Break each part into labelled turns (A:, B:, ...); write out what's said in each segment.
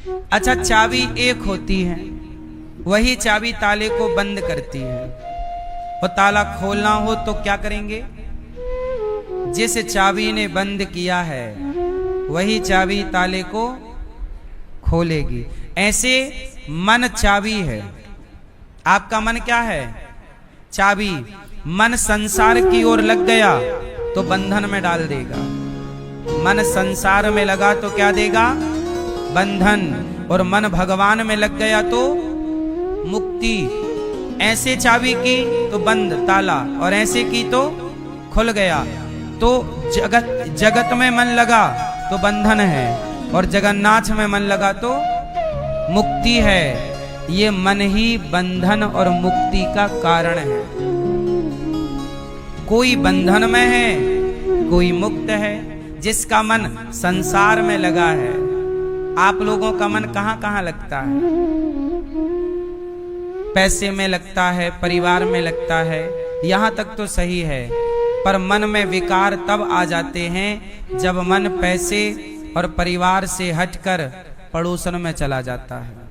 A: अच्छा, चाबी एक होती है, वही चाबी ताले को बंद करती है, और ताला खोलना हो तो क्या करेंगे? जिस चाबी ने बंद किया है वही चाबी ताले को खोलेगी। ऐसे मन चाबी है। आपका मन क्या है? चाबी। मन संसार की ओर लग गया तो बंधन में डाल देगा, मन संसार में लगा तो क्या देगा? बंधन। और मन भगवान में लग गया तो मुक्ति। ऐसे चाबी की तो बंद ताला, और ऐसे की तो खुल गया। तो जगत में मन लगा तो बंधन है, और जगन्नाथ में मन लगा तो मुक्ति है। ये मन ही बंधन और मुक्ति का कारण है। कोई बंधन में है, कोई मुक्त है। जिसका मन संसार में लगा है। आप लोगों का मन कहां कहां लगता है? पैसे में लगता है, परिवार में लगता है, यहां तक तो सही है। पर मन में विकार तब आ जाते हैं जब मन पैसे और परिवार से हटकर पड़ोसन में चला जाता है।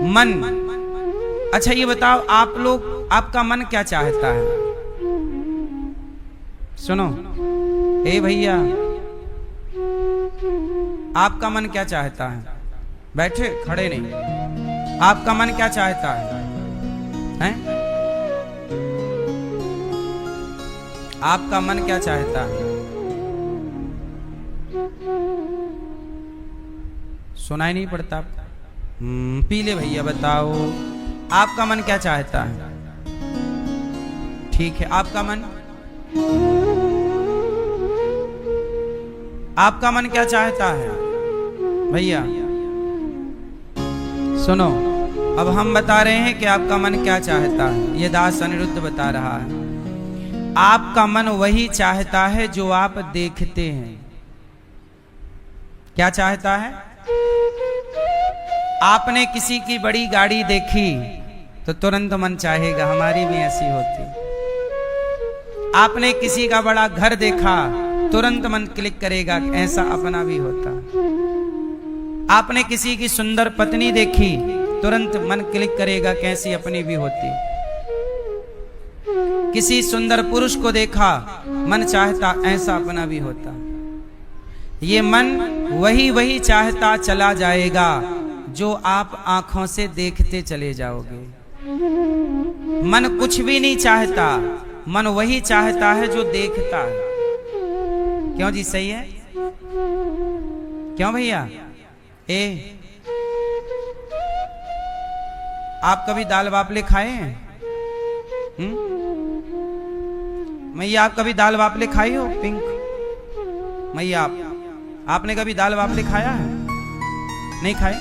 A: मन। अच्छा ये बताओ, आप लोग, आपका मन क्या चाहता है? सुनो, ए भैया, आपका मन क्या चाहता है? बैठे, खड़े नहीं। आपका मन क्या चाहता है? हैं? आपका मन क्या चाहता है? सुनाई नहीं पड़ता? पीले भैया बताओ, आपका मन क्या चाहता है? ठीक है, आपका मन, आपका मन क्या चाहता है भैया? सुनो, अब हम बता रहे हैं कि आपका मन क्या चाहता है। ये दास अनिरुद्ध बता रहा है। आपका मन वही चाहता है जो आप देखते हैं। क्या चाहता है? आपने किसी की बड़ी गाड़ी देखी तो तुरंत मन चाहेगा हमारी भी ऐसी होती। आपने किसी का बड़ा घर देखा, तुरंत मन क्लिक करेगा ऐसा अपना भी होता। आपने किसी की सुंदर पत्नी देखी, तुरंत मन क्लिक करेगा कैसी अपनी भी होती। किसी सुंदर पुरुष को देखा, मन चाहता ऐसा अपना भी होता। ये मन वही वही चाहता चला जाएगा जो आप आंखों से देखते चले जाओगे। मन कुछ भी नहीं चाहता, मन वही चाहता है जो देखता है। क्यों जी, सही है? क्यों भैया? आप कभी दाल बाफले खाए हैं? मैया, आप कभी दाल बाफले खाई हो? पिंक मैया, आपने कभी दाल बाफले खाया है? नहीं खाए?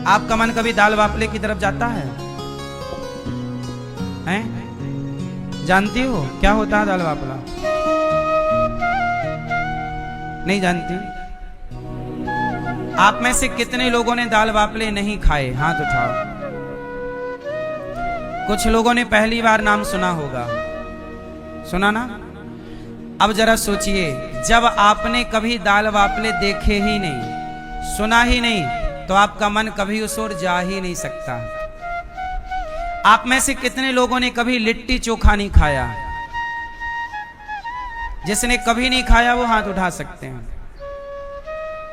A: आपका मन कभी दाल बाफले की तरफ जाता है? हैं? जानती हो क्या होता है दाल बाफला? नहीं जानती? आप में से कितने लोगों ने दाल बाफले नहीं खाए? हाथ उठाओ। कुछ लोगों ने पहली बार नाम सुना होगा। सुना ना? अब जरा सोचिए, जब आपने कभी दाल बाफले देखे ही नहीं, सुना ही नहीं, तो आपका मन कभी उस ओर जा ही नहीं सकता। आप में से कितने लोगों ने कभी लिट्टी चोखा नहीं खाया? जिसने कभी नहीं खाया वो हाथ उठा सकते हैं।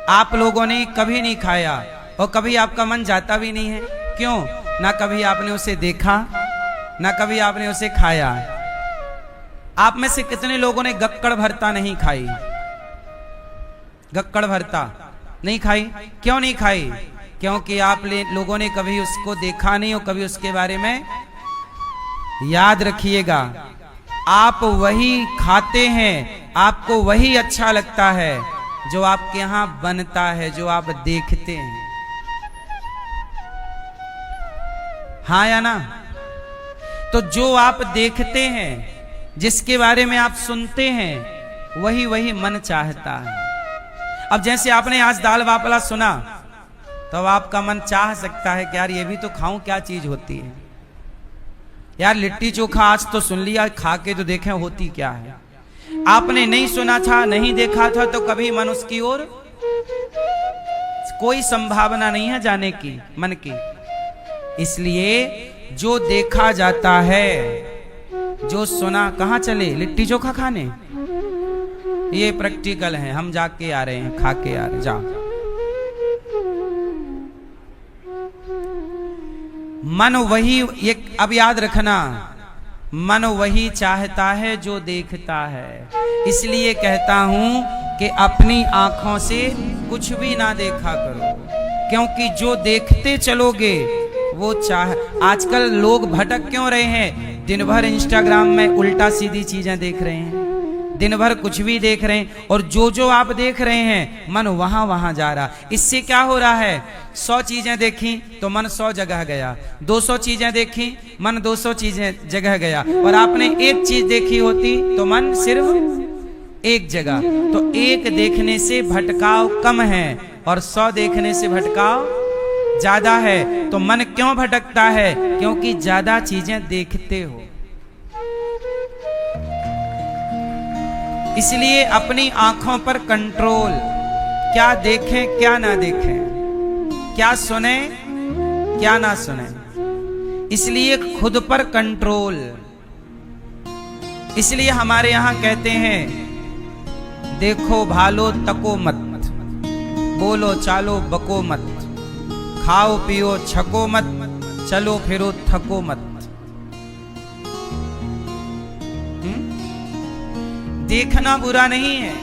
A: आप लोगों ने कभी नहीं खाया और कभी आपका मन जाता भी नहीं है। क्यों? ना कभी आपने उसे देखा, ना कभी आपने उसे खाया। आप में से कितने लोगों ने गक्कड़ भरता नहीं खाई? गक्कड़ भरता नहीं खाई? क्यों नहीं खाई? क्योंकि आप लोगों ने कभी उसको देखा नहीं और कभी उसके बारे में। याद रखिएगा, आप वही खाते हैं, आपको वही अच्छा लगता है जो आपके यहां बनता है, जो आप देखते हैं। हाँ या ना? तो जो आप देखते हैं, जिसके बारे में आप सुनते हैं, वही वही मन चाहता है। अब जैसे आपने आज दाल बाफला सुना, तो आपका मन चाह सकता है कि यार ये भी तो खाऊं, क्या चीज होती है यार। लिट्टी चोखा आज तो सुन लिया, खा के तो देखें होती क्या है। आपने नहीं सुना था, नहीं देखा था, तो कभी मन उसकी ओर कोई संभावना नहीं है जाने की मन की। इसलिए जो देखा जाता है, जो सुना, कहां चले लिट्टी चोखा खाने, ये प्रैक्टिकल है, हम जाके आ रहे हैं, खा के आ रहे, जाओ। मन वही, ये अब याद रखना, मन वही चाहता है जो देखता है। इसलिए कहता हूं कि अपनी आंखों से कुछ भी ना देखा करो, क्योंकि जो देखते चलोगे वो चाह। आजकल लोग भटक क्यों रहे हैं? दिन भर इंस्टाग्राम में उल्टा सीधी चीजें देख रहे हैं, दिन भर कुछ भी देख रहे हैं, और जो जो आप देख रहे हैं मन वहां वहां जा रहा। इससे क्या हो रहा है? 100 चीजें देखी तो मन 100 जगह गया, 200 चीजें देखी मन 200 चीजें जगह गया, और आपने एक चीज देखी होती तो मन सिर्फ एक जगह। तो एक देखने से भटकाव कम है और 100 देखने से भटकाव ज्यादा है। तो मन क्यों भटकता है? क्योंकि ज्यादा चीजें देखते हो। इसलिए अपनी आंखों पर कंट्रोल, क्या देखें क्या ना देखें, क्या सुने क्या ना सुने, इसलिए खुद पर कंट्रोल। इसलिए हमारे यहां कहते हैं, देखो भालो तको मत, बोलो चालो बको मत, खाओ पियो छको मत, चलो फिरो थको मत। देखना बुरा नहीं है,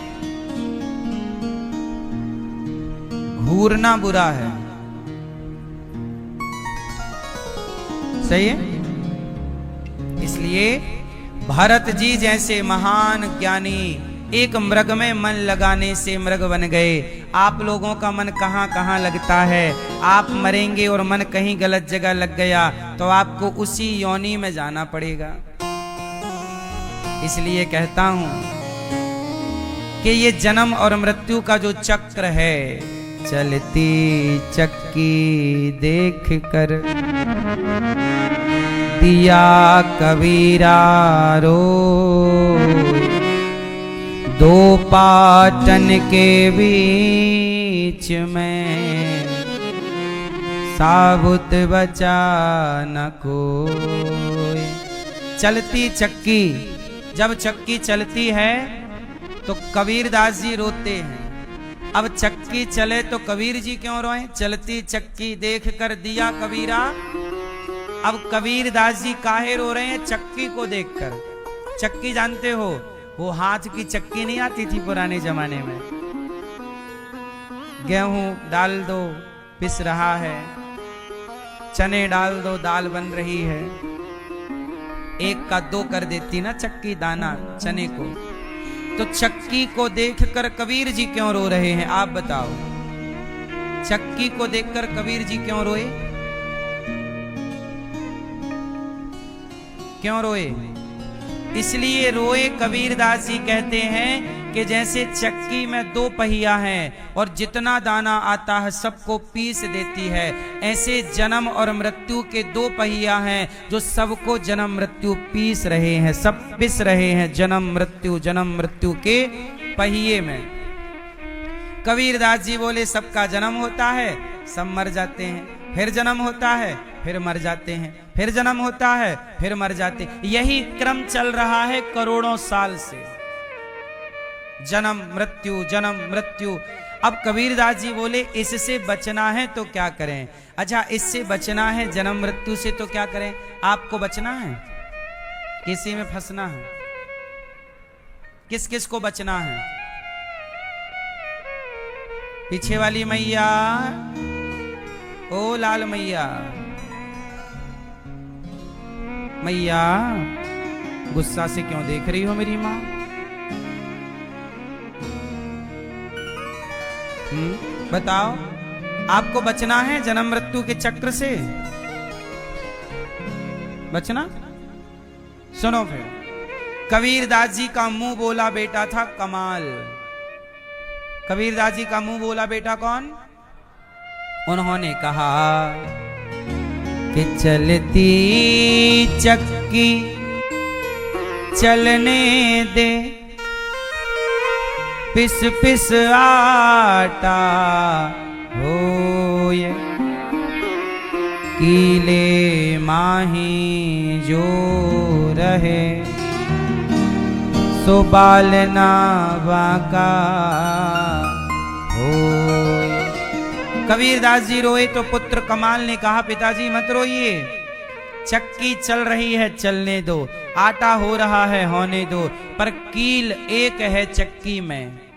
A: घूरना बुरा है। सही है? इसलिए भरत जी जैसे महान ज्ञानी एक मृग में मन लगाने से मृग बन गए। आप लोगों का मन कहां कहां लगता है? आप मरेंगे और मन कहीं गलत जगह लग गया तो आपको उसी योनि में जाना पड़ेगा। इसलिए कहता हूं कि ये जन्म और मृत्यु का जो चक्र है, चलती चक्की देख कर दिया कबीरा रो, दो पाटन के बीच में साबुत बचा न कोई। चलती चक्की, जब चक्की चलती है तो कबीर दास जी रोते हैं। अब चक्की चले तो कबीर जी क्यों रोए? चलती चक्की देख कर दिया कबीरा। अब कबीर दास जी काहे रो रहे हैं? चक्की को देखकर। चक्की जानते हो, वो हाथ की चक्की नहीं आती थी पुराने जमाने में, गेहूं डाल दो पिस रहा है, चने डाल दो दाल बन रही है, एक का दो कर देती ना चक्की दाना चने को। तो चक्की को देखकर कबीर जी क्यों रो रहे हैं? आप बताओ, चक्की को देखकर कबीर जी क्यों रोए? क्यों रोए? इसलिए रोए, कबीरदास जी कहते हैं कि जैसे चक्की में 2 पहिया हैं और जितना दाना आता है सबको पीस देती है, ऐसे जन्म और मृत्यु के 2 पहिया हैं जो सबको जन्म मृत्यु पीस रहे हैं, सब पिस रहे हैं जन्म मृत्यु के पहिए में। कबीरदास जी बोले सबका जन्म होता है, सब मर जाते हैं, फिर जन्म होता है, फिर मर जाते हैं, फिर जन्म होता है, फिर मर जाते हैं। यही क्रम चल रहा है करोड़ों साल से, जन्म मृत्यु। अब कबीरदास जी बोले इससे बचना है तो क्या करें? अच्छा, इससे बचना है जन्म मृत्यु से तो क्या करें? आपको बचना है, किसी में फंसना है, किस किस को बचना है? पीछे वाली मैया, ओ लाल मैया, मैया गुस्सा से क्यों देख रही हो मेरी मां? बताओ, आपको बचना है जन्म मृत्यु के चक्र से? बचना? सुनो फिर, कबीरदास जी का मुंह बोला बेटा था कमाल। कबीरदास जी का मुंह बोला बेटा कौन? उन्होंने कहा कि चलती चक्की चलने दे, पिस पिस आटा होए, कीले माही जो रहे, सो बालना बाका होए। कबीरदास जी रोए तो पुत्र कमाल ने कहा, पिताजी मत रोइए, चक्की चल रही है चलने दो, आटा हो रहा है होने दो, पर कील एक है चक्की में।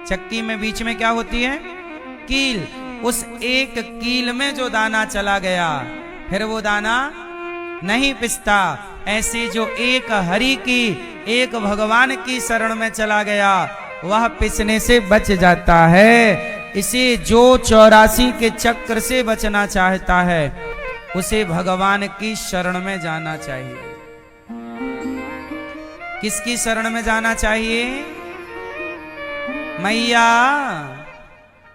A: चक्की में बीच में क्या होती है? कील। उस एक कील में जो दाना चला गया, फिर वो दाना नहीं पिसता। ऐसे जो एक हरि की, एक भगवान की शरण में चला गया, वह पिसने से बच जाता है। इसे जो 84 के चक्र से बचना चाहता है, उसे भगवान की शरण में जाना चाहिए। किसकी शरण में जाना चाहिए? मैया,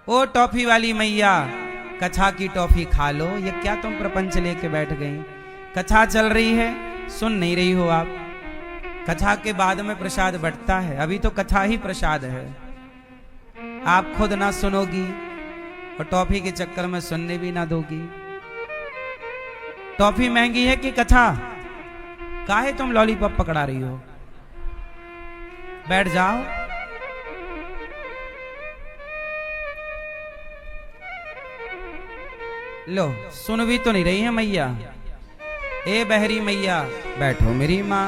A: ओ टॉफी वाली मैया, कथा की टॉफी खा लो। ये क्या तुम प्रपंच लेके बैठ गई? कथा चल रही है, सुन नहीं रही हो आप। कथा के बाद में प्रसाद बंटता है, अभी तो कथा ही प्रसाद है। आप खुद ना सुनोगी और टॉफी के चक्कर में सुनने भी ना दोगी। टॉफी महंगी है कि कथा? काहे तुम लॉलीपॉप पकड़ा रही हो? बैठ जाओ। लो, सुन भी तो नहीं रही है मैया। ए बहरी मैया, बैठो मेरी माँ।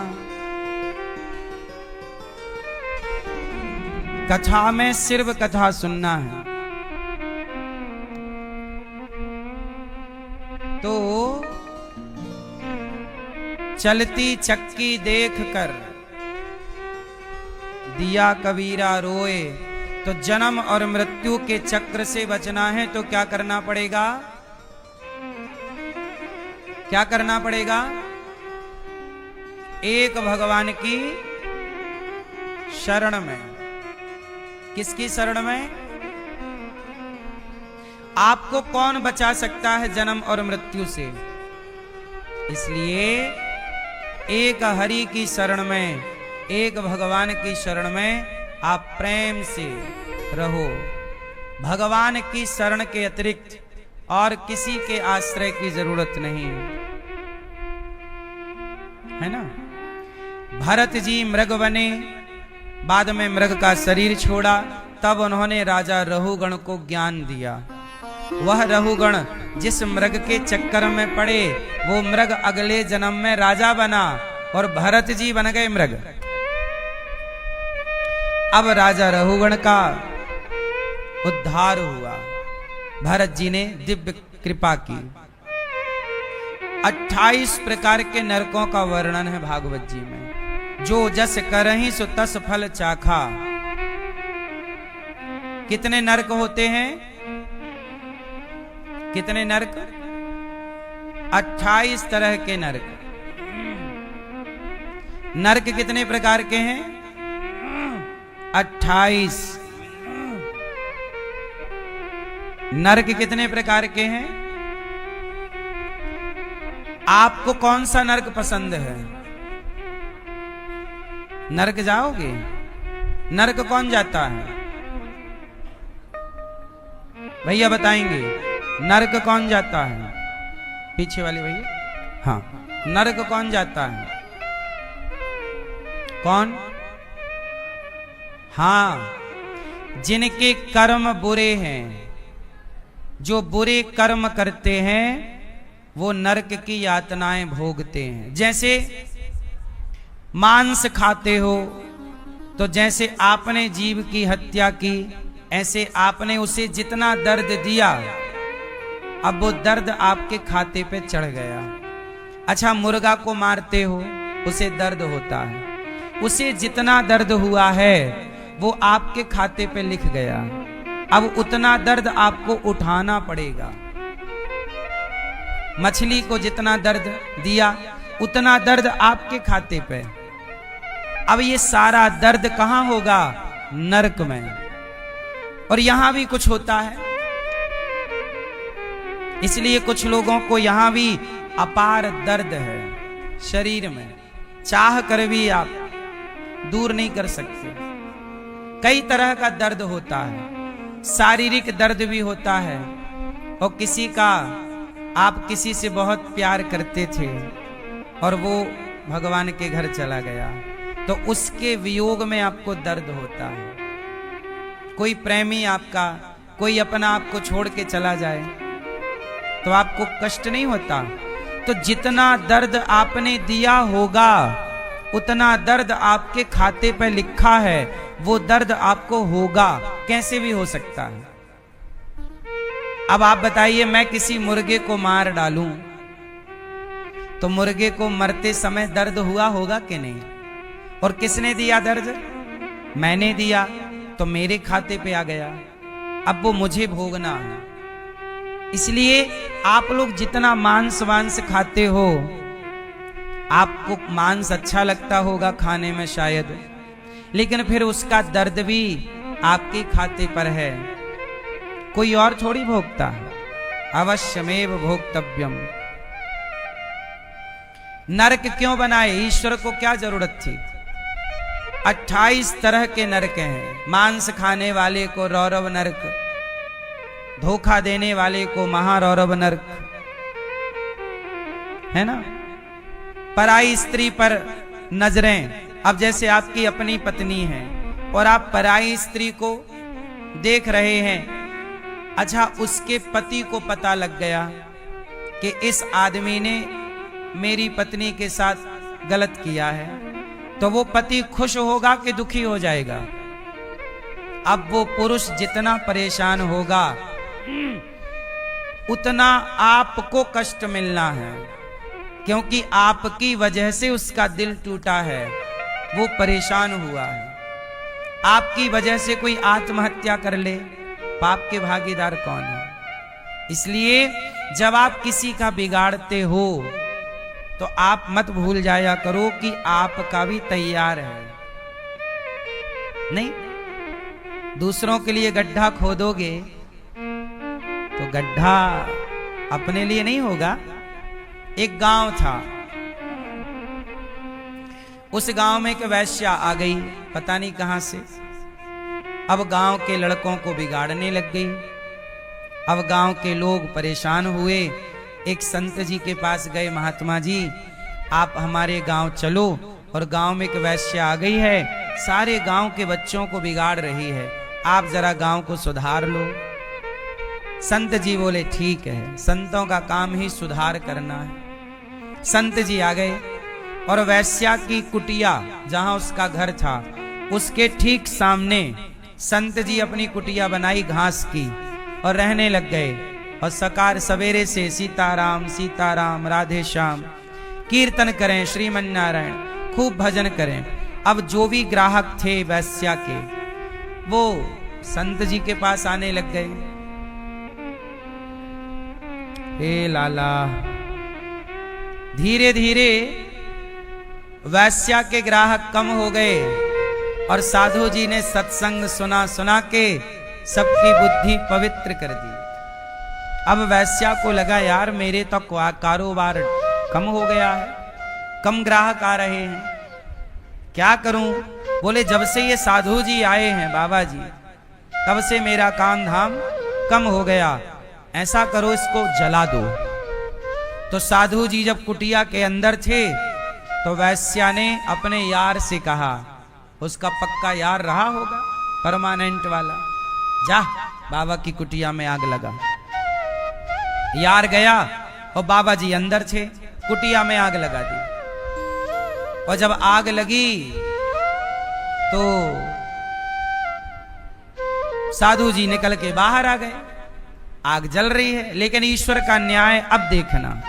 A: कथा में सिर्फ कथा सुनना है। तो चलती चक्की देख कर दिया कबीरा रोए। तो जन्म और मृत्यु के चक्र से बचना है तो क्या करना पड़ेगा? क्या करना पड़ेगा? एक भगवान की शरण में। किसकी शरण में? आपको कौन बचा सकता है जन्म और मृत्यु से? इसलिए एक हरि की शरण में, एक भगवान की शरण में आप प्रेम से रहो। भगवान की शरण के अतिरिक्त और किसी के आश्रय की जरूरत नहीं है ना। भरत जी मृग बने, बाद में मृग का शरीर छोड़ा, तब उन्होंने राजा रहुगण को ज्ञान दिया। वह रहुगण जिस मृग के चक्कर में पड़े, वो मृग अगले जन्म में राजा बना और भरत जी बन गए मृग। अब राजा रहुगण का उद्धार हुआ, भरत जी ने दिव्य कृपा की। 28 प्रकार के नरकों का वर्णन है भागवत जी में। जो जस करहि सो तस फल चाखा। कितने नरक होते हैं? कितने नरक? 28 तरह के नरक। नरक कितने प्रकार के हैं? 28। नरक कितने प्रकार के हैं? आपको कौन सा नरक पसंद है? नरक जाओगे? नरक कौन जाता है? भैया बताएंगे, नरक कौन जाता है? पीछे वाले भैया। हाँ, नरक कौन जाता है? कौन? हाँ, जिनके कर्म बुरे हैं, जो बुरे कर्म करते हैं, वो नरक की यातनाएं भोगते हैं। जैसे मांस खाते हो, तो जैसे आपने जीव की हत्या की, ऐसे आपने उसे जितना दर्द दिया, अब वो दर्द आपके खाते पे चढ़ गया। अच्छा, मुर्गा को मारते हो, उसे दर्द होता है, उसे जितना दर्द हुआ है वो आपके खाते पे लिख गया। अब उतना दर्द आपको उठाना पड़ेगा। मछली को जितना दर्द दिया, उतना दर्द आपके खाते पे। अब ये सारा दर्द कहां होगा? नरक में। और यहां भी कुछ होता है, इसलिए कुछ लोगों को यहां भी अपार दर्द है शरीर में, चाह कर भी आप दूर नहीं कर सकते। कई तरह का दर्द होता है, शारीरिक दर्द भी होता है। और किसी का, आप किसी से बहुत प्यार करते थे और वो भगवान के घर चला गया, तो उसके वियोग में आपको दर्द होता है। कोई प्रेमी आपका, कोई अपना आपको छोड़ के चला जाए तो आपको कष्ट नहीं होता। तो जितना दर्द आपने दिया होगा उतना दर्द आपके खाते पर लिखा है, वो दर्द आपको होगा, कैसे भी हो सकता है। अब आप बताइए, मैं किसी मुर्गे को मार डालूं तो मुर्गे को मरते समय दर्द हुआ होगा कि नहीं? और किसने दिया दर्द? मैंने दिया, तो मेरे खाते पे आ गया, अब वो मुझे भोगना है। इसलिए आप लोग जितना मांस वांस खाते हो, आपको मांस अच्छा लगता होगा खाने में शायद, लेकिन फिर उसका दर्द भी आपके खाते पर है, कोई और थोड़ी भोगता है। अवश्यमेव भोक्तव्यम। नरक क्यों बनाए? ईश्वर को क्या जरूरत थी? 28 तरह के नरक हैं। मांस खाने वाले को रौरव नरक, धोखा देने वाले को महारौरव नरक, है ना। पराई स्त्री पर नजरें, अब जैसे आपकी अपनी पत्नी है और आप पराई स्त्री को देख रहे हैं, अच्छा उसके पति को पता लग गया कि इस आदमी ने मेरी पत्नी के साथ गलत किया है, तो वो पति खुश होगा कि दुखी हो जाएगा? अब वो पुरुष जितना परेशान होगा उतना आपको कष्ट मिलना है, क्योंकि आपकी वजह से उसका दिल टूटा है, वो परेशान हुआ है। आपकी वजह से कोई आत्महत्या कर ले, पाप के भागीदार कौन है? इसलिए जब आप किसी का बिगाड़ते हो तो आप मत भूल जाया करो कि आपका भी तैयार है। नहीं, दूसरों के लिए गड्ढा खोदोगे तो गड्ढा अपने लिए नहीं होगा। एक गांव था, उस गांव में एक वैश्या आ गई, पता नहीं कहां से। अब गांव के लड़कों को बिगाड़ने लग गई। अब गांव के लोग परेशान हुए, एक संत जी के पास गए, महात्मा जी आप हमारे गांव चलो, और गांव में एक वैश्या आ गई है, सारे गांव के बच्चों को बिगाड़ रही है, आप जरा गांव को सुधार लो। संत जी बोले ठीक है, संतों का काम ही सुधार करना है। संत जी आ गए और वैश्या की कुटिया जहां उसका घर था उसके ठीक सामने संत जी अपनी कुटिया बनाई घास की और रहने लग गए। और सकार सवेरे से सीताराम सीताराम राधे श्याम कीर्तन करें, श्रीमन नारायण खूब भजन करें। अब जो भी ग्राहक थे वैश्या के, वो संत जी के पास आने लग गए। हे लाला, धीरे धीरे वैश्या के ग्राहक कम हो गए और साधु जी ने सत्संग सुना सुना के सबकी बुद्धि पवित्र कर दी। अब वैश्या को लगा यार मेरे तो कारोबार कम हो गया है, कम ग्राहक आ रहे हैं, क्या करूं? बोले जब से ये साधु जी आए हैं बाबा जी, तब से मेरा काम धाम कम हो गया, ऐसा करो इसको जला दो। तो साधु जी जब कुटिया के अंदर थे तो वैश्या ने अपने यार से कहा, उसका पक्का यार रहा होगा परमानेंट वाला, जा बाबा की कुटिया में आग लगा। यार गया और बाबा जी अंदर थे, कुटिया में आग लगा दी। और जब आग लगी तो साधु जी निकल के बाहर आ गए। आग जल रही है, लेकिन ईश्वर का न्याय अब देखना।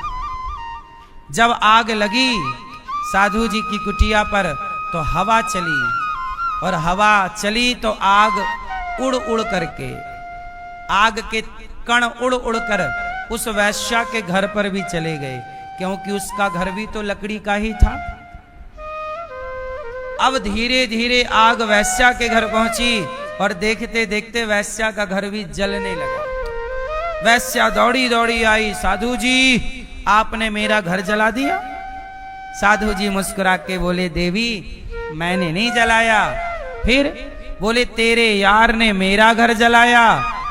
A: जब आग लगी साधु जी की कुटिया पर तो हवा चली, और हवा चली तो आग उड़ उड़ करके, आग के कण उड़ उड़ कर उस वैश्या के घर पर भी चले गए, क्योंकि उसका घर भी तो लकड़ी का ही था। अब धीरे धीरे आग वैश्या के घर पहुंची और देखते देखते वैश्या का घर भी जलने लगा। वैश्या दौड़ी दौड़ी आई, साधु जी आपने मेरा घर जला दिया। साधु जी मुस्कुरा के बोले, देवी मैंने नहीं जलाया, फिर बोले तेरे यार ने मेरा घर जलाया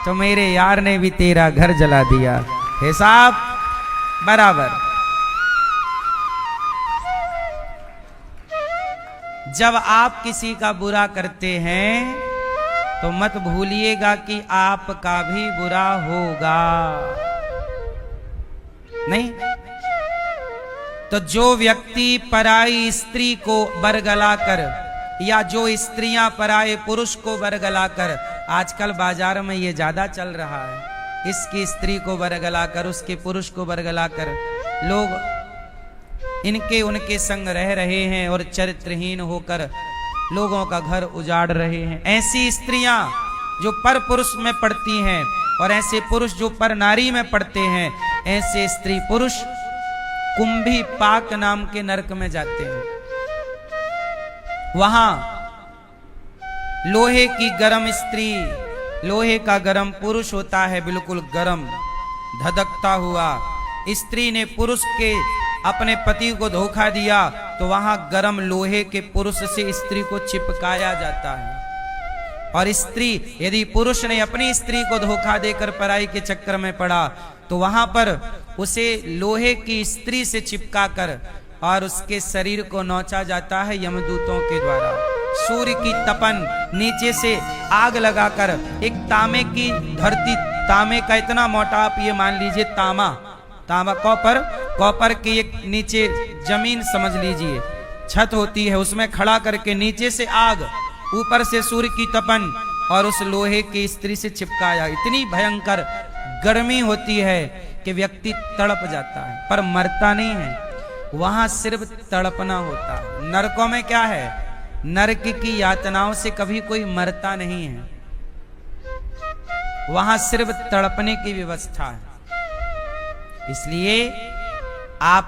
A: तो मेरे यार ने भी तेरा घर जला दिया, हिसाब बराबर। जब आप किसी का बुरा करते हैं तो मत भूलिएगा कि आपका भी बुरा होगा, नहीं? तो जो व्यक्ति पराई स्त्री को बरगला कर, या जो स्त्रियां पराये पुरुष को बरगला कर, आजकल बाजार में ये ज्यादा चल रहा है, इसकी स्त्री को बरगला कर, उसके पुरुष को बरगला कर लोग इनके उनके संग रह रहे हैं और चरित्रहीन होकर लोगों का घर उजाड़ रहे हैं। ऐसी स्त्रियां जो पर पुरुष में पड़ती हैं और ऐसे पुरुष जो पर नारी में पड़ते हैं, ऐसे स्त्री पुरुष कुंभी पाक नाम के नरक में जाते हैं। वहां लोहे की गरम स्त्री, लोहे का गरम पुरुष होता है, बिल्कुल गरम धधकता हुआ। स्त्री ने पुरुष के अपने पति को धोखा दिया तो वहां गरम लोहे के पुरुष से स्त्री को चिपकाया जाता है। और स्त्री, यदि पुरुष ने अपनी स्त्री को धोखा देकर पराई के चक्कर में पड़ा तो वहां पर उसे लोहे की स्त्री से चिपका कर और उसके शरीर को नोचा जाता है यमदूतों के द्वारा। सूर्य की तपन, नीचे से आग लगाकर एक तांबे की धरती, तांबे का इतना मोटा, आप ये मान लीजिए तांबा कॉपर की एक नीचे जमीन समझ लीजिए छत होती है, उसमें खड़ा करके नीचे से आग, ऊपर से सूर्य की तपन और उस लोहे की स्त्री से चिपकाया। इतनी भयंकर गर्मी होती है कि व्यक्ति तड़प जाता है पर मरता नहीं है, वहां सिर्फ तड़पना होता है। नरकों में क्या है, नरक की यातनाओं से कभी कोई मरता नहीं है, वहां सिर्फ तड़पने की व्यवस्था है। इसलिए आप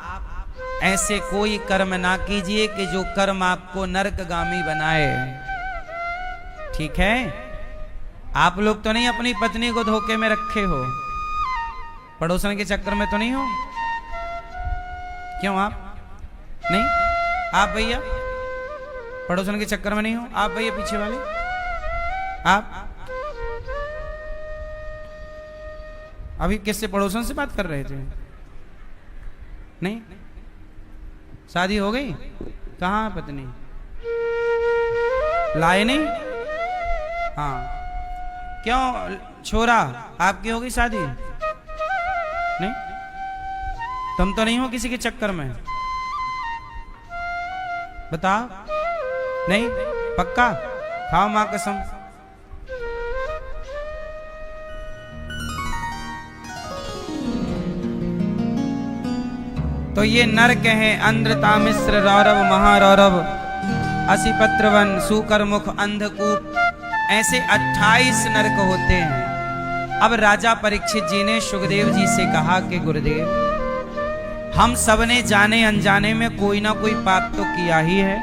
A: ऐसे कोई कर्म ना कीजिए कि जो कर्म आपको नरकगामी बनाए, ठीक है? आप लोग तो नहीं अपनी पत्नी को धोखे में रखे हो, पड़ोसन के चक्कर में तो नहीं हो? क्यों आप नहीं? आप भैया पड़ोसन के चक्कर में नहीं हो? आप भैया पीछे वाले, आप अभी किससे, पड़ोसन से बात कर रहे थे? नहीं, शादी हो गई? कहाँ पत्नी? लाए नहीं? हाँ, क्यों छोरा आपकी हो गई शादी? नहीं, तुम तो नहीं हो किसी के चक्कर में? बताओ, नहीं? पक्का? खाओ मां कसम। तो ये नरक हैं अंध्र तामिश्र रौरव महारौरव असिपत्रवन सूकर मुख अंधकूप, ऐसे 28 नरक होते हैं। अब राजा परीक्षित जी ने सुखदेव जी से कहा कि गुरुदेव, हम सब ने जाने अनजाने में कोई ना कोई पाप तो किया ही है,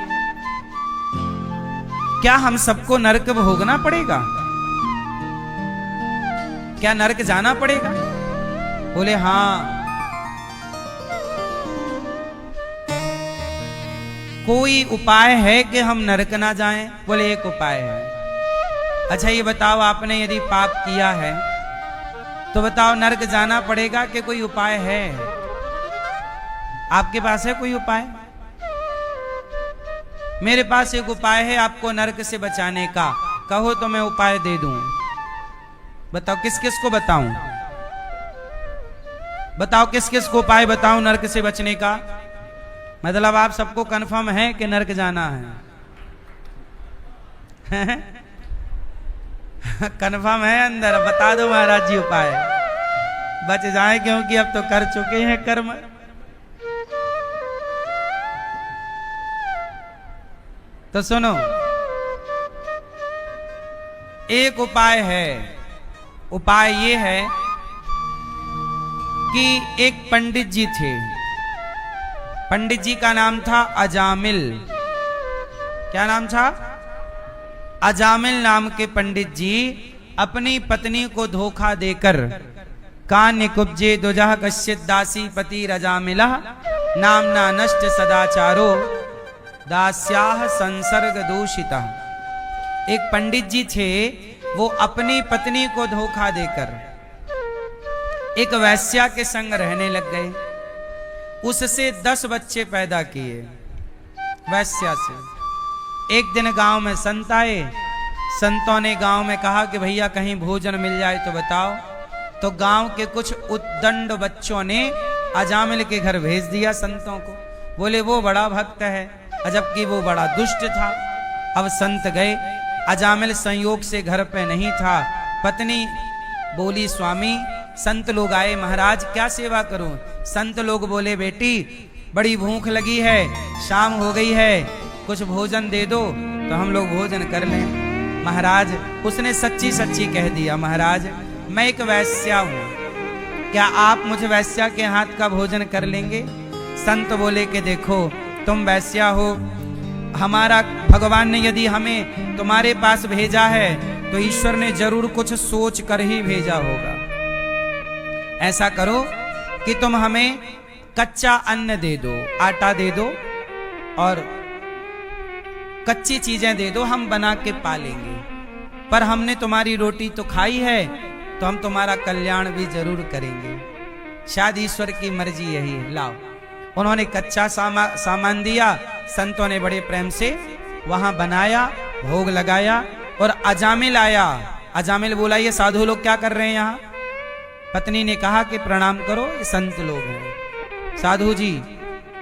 A: क्या हम सबको नरक भोगना पड़ेगा? क्या नरक जाना पड़ेगा? बोले हाँ। कोई उपाय है कि हम नरक ना जाएं? बोले एक उपाय है। अच्छा ये बताओ, आपने यदि पाप किया है तो बताओ नरक जाना पड़ेगा कि कोई उपाय है? आपके पास है कोई उपाय? मेरे पास एक उपाय है आपको नरक से बचाने का, कहो तो मैं उपाय दे दूं। बताओ किस किस को बताऊं? बताओ किस किस को उपाय बताऊं नरक से बचने का? मतलब आप सबको कंफर्म है कि नरक जाना है? कंफर्म है अंदर? बता दो महाराज जी उपाय, बच जाए, क्योंकि अब तो कर चुके हैं कर्म। तो सुनो, एक उपाय है। उपाय ये है कि एक पंडित जी थे, पंडित जी का नाम था अजामिल। क्या नाम था? अजामिल नाम के पंडित जी अपनी पत्नी को धोखा देकर कान्य कुब्जे दुजह कश्चित दासी पति रजामिला नामना नष्ट सदाचारो दास्याह संसर्ग दूषिता, एक पंडित जी थे, वो अपनी पत्नी को धोखा देकर एक वैश्या के संग रहने लग गए। उससे 10 बच्चे पैदा किए वैश्या से। एक दिन गांव में संत आए। संतों ने गांव में कहा कि भैया कहीं भोजन मिल जाए तो बताओ। तो गांव के कुछ उद्दंड बच्चों ने अजामिल के घर भेज दिया संतों को। बोले वो बड़ा भक्त है, जबकि वो बड़ा दुष्ट था। अब संत गए, अजामिल संयोग से घर पे नहीं था। पत्नी बोली स्वामी संत लोग आए, महाराज क्या सेवा करूं? संत लोग बोले बेटी बड़ी भूख लगी है, शाम हो गई है, कुछ भोजन दे दो तो हम लोग भोजन कर लें। महाराज उसने सच्ची सच्ची कह दिया, महाराज मैं एक वैश्या हूं, क्या आप मुझे वैश्या के हाथ का भोजन कर लेंगे? संत बोले कि देखो तुम वैश्या हो, हमारा भगवान ने यदि हमें तुम्हारे पास भेजा है तो ईश्वर ने जरूर कुछ सोच कर ही भेजा होगा। ऐसा करो कि तुम हमें कच्चा अन्न दे दो, आटा दे दो और कच्ची चीजें दे दो, हम बना के पालेंगे। पर हमने तुम्हारी रोटी तो खाई है तो हम तुम्हारा कल्याण भी जरूर करेंगे। शायद ईश्वर की मर्जी यही है, लाओ। उन्होंने कच्चा सामान दिया। संतों ने बड़े प्रेम से वहां बनाया, भोग लगाया और अजामिल आया। अजामिल बोला ये साधु लोग क्या कर रहे हैं यहाँ? पत्नी ने कहा कि प्रणाम करो, ये संत लोग हैं। साधु जी,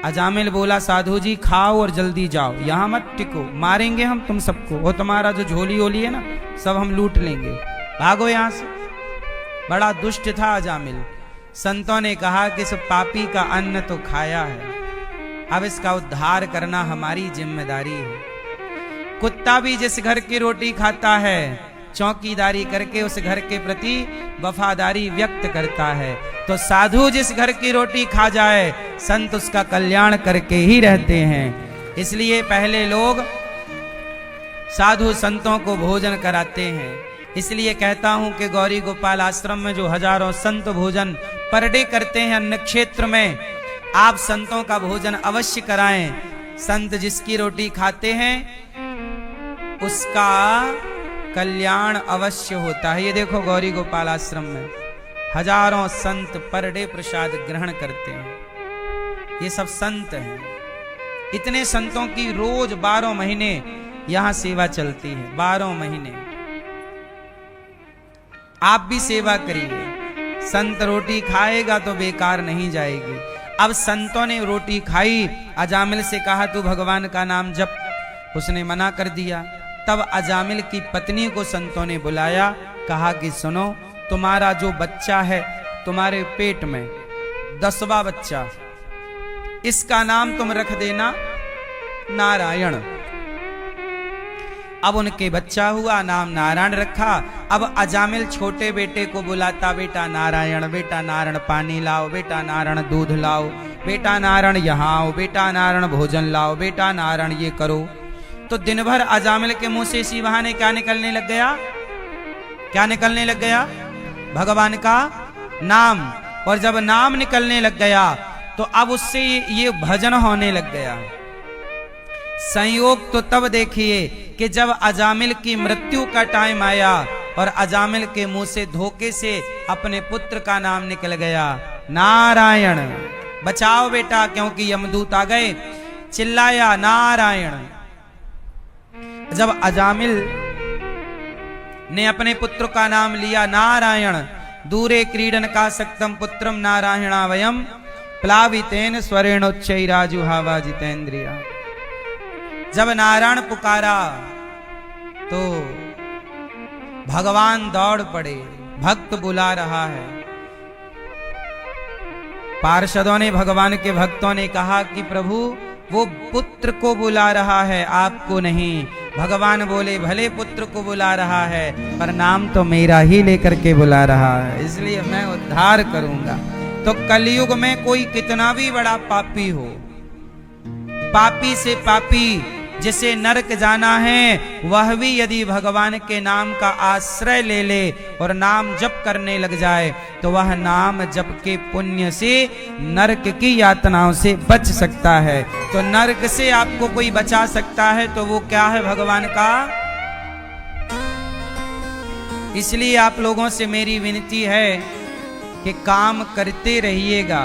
A: अजामिल बोला साधु जी खाओ और जल्दी जाओ, यहाँ मत टिको, मारेंगे हम तुम सबको, वो तुम्हारा जो झोली ओली है ना सब हम लूट लेंगे, भागो यहाँ से। बड़ा दुष्ट था अजामिल। संतों ने कहा कि इस पापी का अन्न तो खाया है, अब इसका उद्धार करना हमारी जिम्मेदारी है। कुत्ता भी जिस घर की रोटी खाता है चौकीदारी करके उस घर के प्रति वफादारी व्यक्त करता है, तो साधु जिस घर की रोटी खा जाए संत उसका कल्याण करके ही रहते हैं। इसलिए पहले लोग साधु संतों को भोजन कराते हैं। इसलिए कहता हूं कि गौरी गोपाल आश्रम में जो हजारों संत भोजन पर डे करते हैं अन्न क्षेत्र में, आप संतों का भोजन अवश्य कराएं। संत जिसकी रोटी खाते हैं उसका कल्याण अवश्य होता है। ये देखो गौरी गोपाल आश्रम में हजारों संत पर डे प्रसाद ग्रहण करते हैं। ये सब संत हैं। इतने संतों की रोज 12 महीने यहां सेवा चलती है। 12 महीने आप भी सेवा करिए। संत रोटी खाएगा तो बेकार नहीं जाएगी। अब संतों ने रोटी खाई, अजामिल से कहा तू भगवान का नाम जप, उसने मना कर दिया। तब अजामिल की पत्नी को संतों ने बुलाया, कहा कि सुनो तुम्हारा जो बच्चा है तुम्हारे पेट में 10वां बच्चा, इसका नाम तुम रख देना नारायण। अब उनके बच्चा हुआ, नाम नारायण रखा। अब अजामिल छोटे बेटे को बुलाता, बेटा नारायण, बेटा नारायण पानी लाओ, बेटा नारायण दूध लाओ, बेटा नारायण यहाँ आओ, बेटा नारायण भोजन लाओ, बेटा नारायण ये करो। तो दिन भर अजामिल के मुंह से इसी बहाने क्या निकलने लग गया? क्या निकलने लग गया? भगवान का नाम। और जब नाम निकलने लग गया तो अब उससे ये भजन होने लग गया। संयोग तो तब देखिए कि जब अजामिल की मृत्यु का टाइम आया और अजामिल के मुंह से धोखे से अपने पुत्र का नाम निकल गया नारायण। बचाओ बेटा, क्योंकि यमदूत आ गए। चिल्लाया नारायण। जब अजामिल ने अपने पुत्र का नाम लिया नारायण, दूरे क्रीडन का सक्तम पुत्रम नारायणा वयम प्लावितेन स्वरेणोच्चैराजुहावा जितेंद्रिया। जब नारायण पुकारा तो भगवान दौड़ पड़े। भक्त बुला रहा है। पार्षदों ने, भगवान के भक्तों ने कहा कि प्रभु वो पुत्र को बुला रहा है, आपको नहीं। भगवान बोले भले पुत्र को बुला रहा है पर नाम तो मेरा ही लेकर के बुला रहा है, इसलिए मैं उद्धार करूंगा। तो कलयुग में कोई कितना भी बड़ा पापी हो, पापी से पापी जिसे नरक जाना है, वह भी यदि भगवान के नाम का आश्रय ले ले और नाम जप करने लग जाए तो वह नाम जप के पुण्य से नरक की यातनाओं से बच सकता है। तो नरक से आपको कोई बचा सकता है तो वो क्या है? भगवान का इसलिए आप लोगों से मेरी विनती है कि काम करते रहिएगा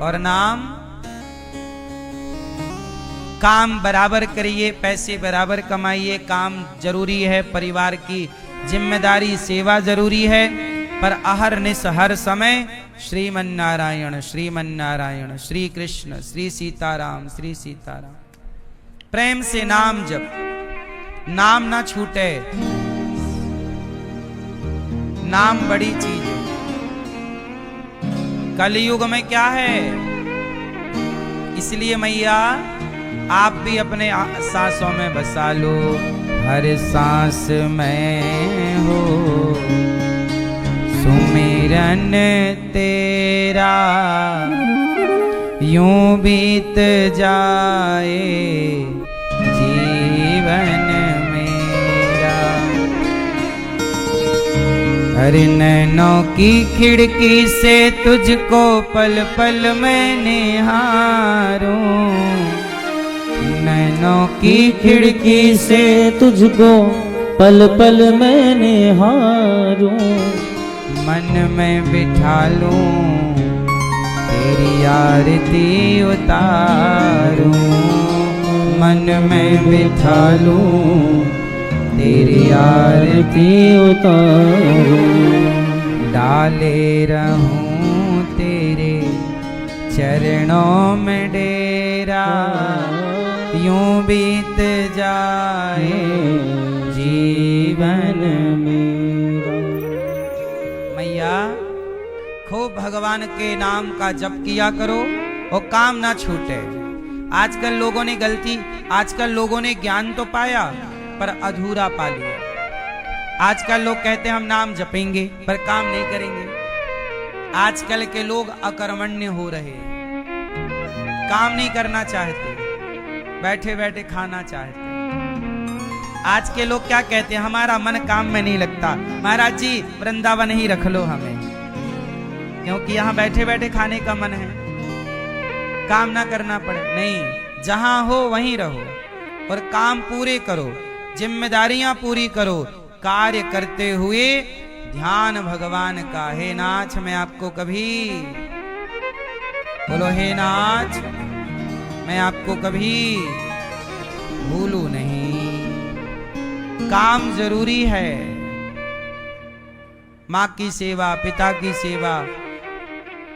A: और काम बराबर करिए, पैसे बराबर कमाइए। काम जरूरी है, परिवार की जिम्मेदारी सेवा जरूरी है, पर अहरनिश हर समय श्रीमन नारायण श्रीमन नारायण, श्री कृष्ण श्री सीताराम श्री सीताराम। प्रेम से नाम जप, नाम ना छूटे। नाम बड़ी चीज है। कलयुग में क्या है, इसलिए मैया आप भी अपने सांसों में बसा लो। हर सांस में हो सुमिरन तेरा, यूं बीत जाए जीवन मेरा। हर नैनों की खिड़की से तुझको पल पल मैं निहारूं, नैनों की खिड़की से तुझको
B: पल पल मैं निहारूं,
A: मन में बिठा लूं तेरी आरती उतारूं, मन में बिठा लूं तेरी आरती उतारूं। डाले रहूं तेरे चरणों में डेरा, यूं बीत जाए जीवन मेरा। मैया खूब भगवान के नाम का जप किया करो और काम ना छूटे। आजकल लोगों ने गलती, आजकल लोगों ने ज्ञान तो पाया पर अधूरा पा लिया। आजकल लोग कहते हैं हम नाम जपेंगे पर काम नहीं करेंगे। आजकल के लोग अकर्मण्य हो रहे, काम नहीं करना चाहते, बैठे बैठे खाना चाहते। आज के लोग क्या कहते हैं, हमारा मन काम में नहीं लगता, महाराज जी वृंदावन ही रख लो हमें, क्योंकि यहाँ बैठे बैठे खाने का मन है, काम ना करना पड़े। नहीं, जहां हो वहीं रहो और काम पूरे करो, जिम्मेदारियां पूरी करो, कार्य करते हुए ध्यान भगवान का। हे नाथ मैं आपको कभी, बोलो हे नाथ मैं आपको कभी भूलू नहीं। काम जरूरी है, माँ की सेवा, पिता की सेवा,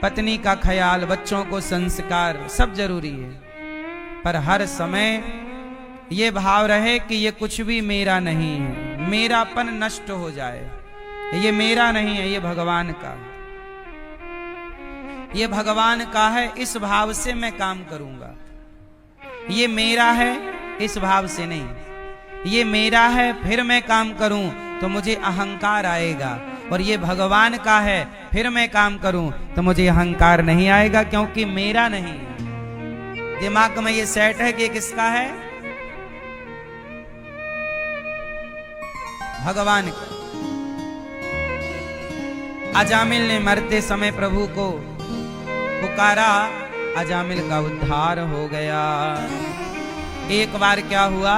A: पत्नी का ख्याल, बच्चों को संस्कार सब जरूरी है, पर हर समय ये भाव रहे कि ये कुछ भी मेरा नहीं है, मेरापन नष्ट हो जाए। ये मेरा नहीं है, ये भगवान का, ये भगवान का है, इस भाव से मैं काम करूंगा। ये मेरा है इस भाव से नहीं, ये मेरा है फिर मैं काम करूं तो मुझे अहंकार आएगा, और ये भगवान का है फिर मैं काम करूं तो मुझे अहंकार नहीं आएगा, क्योंकि मेरा नहीं है। दिमाग में ये सेट है कि ये किसका है, भगवान का। अजामिल ने मरते समय प्रभु को पुकारा, अजामिल का उद्धार हो गया। एक बार क्या हुआ,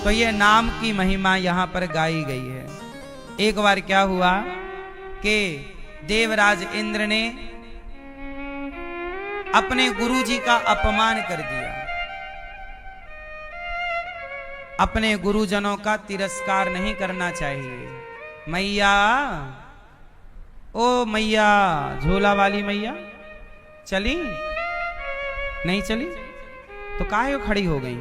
A: तो ये नाम की महिमा यहां पर गाई गई है। एक बार क्या हुआ कि देवराज इंद्र ने अपने गुरुजी का अपमान कर दिया, अपने गुरुजनों का तिरस्कार नहीं करना चाहिए। मैया, ओ मैया, झोला वाली मैया चली नहीं चली तो काहे खड़ी हो गई।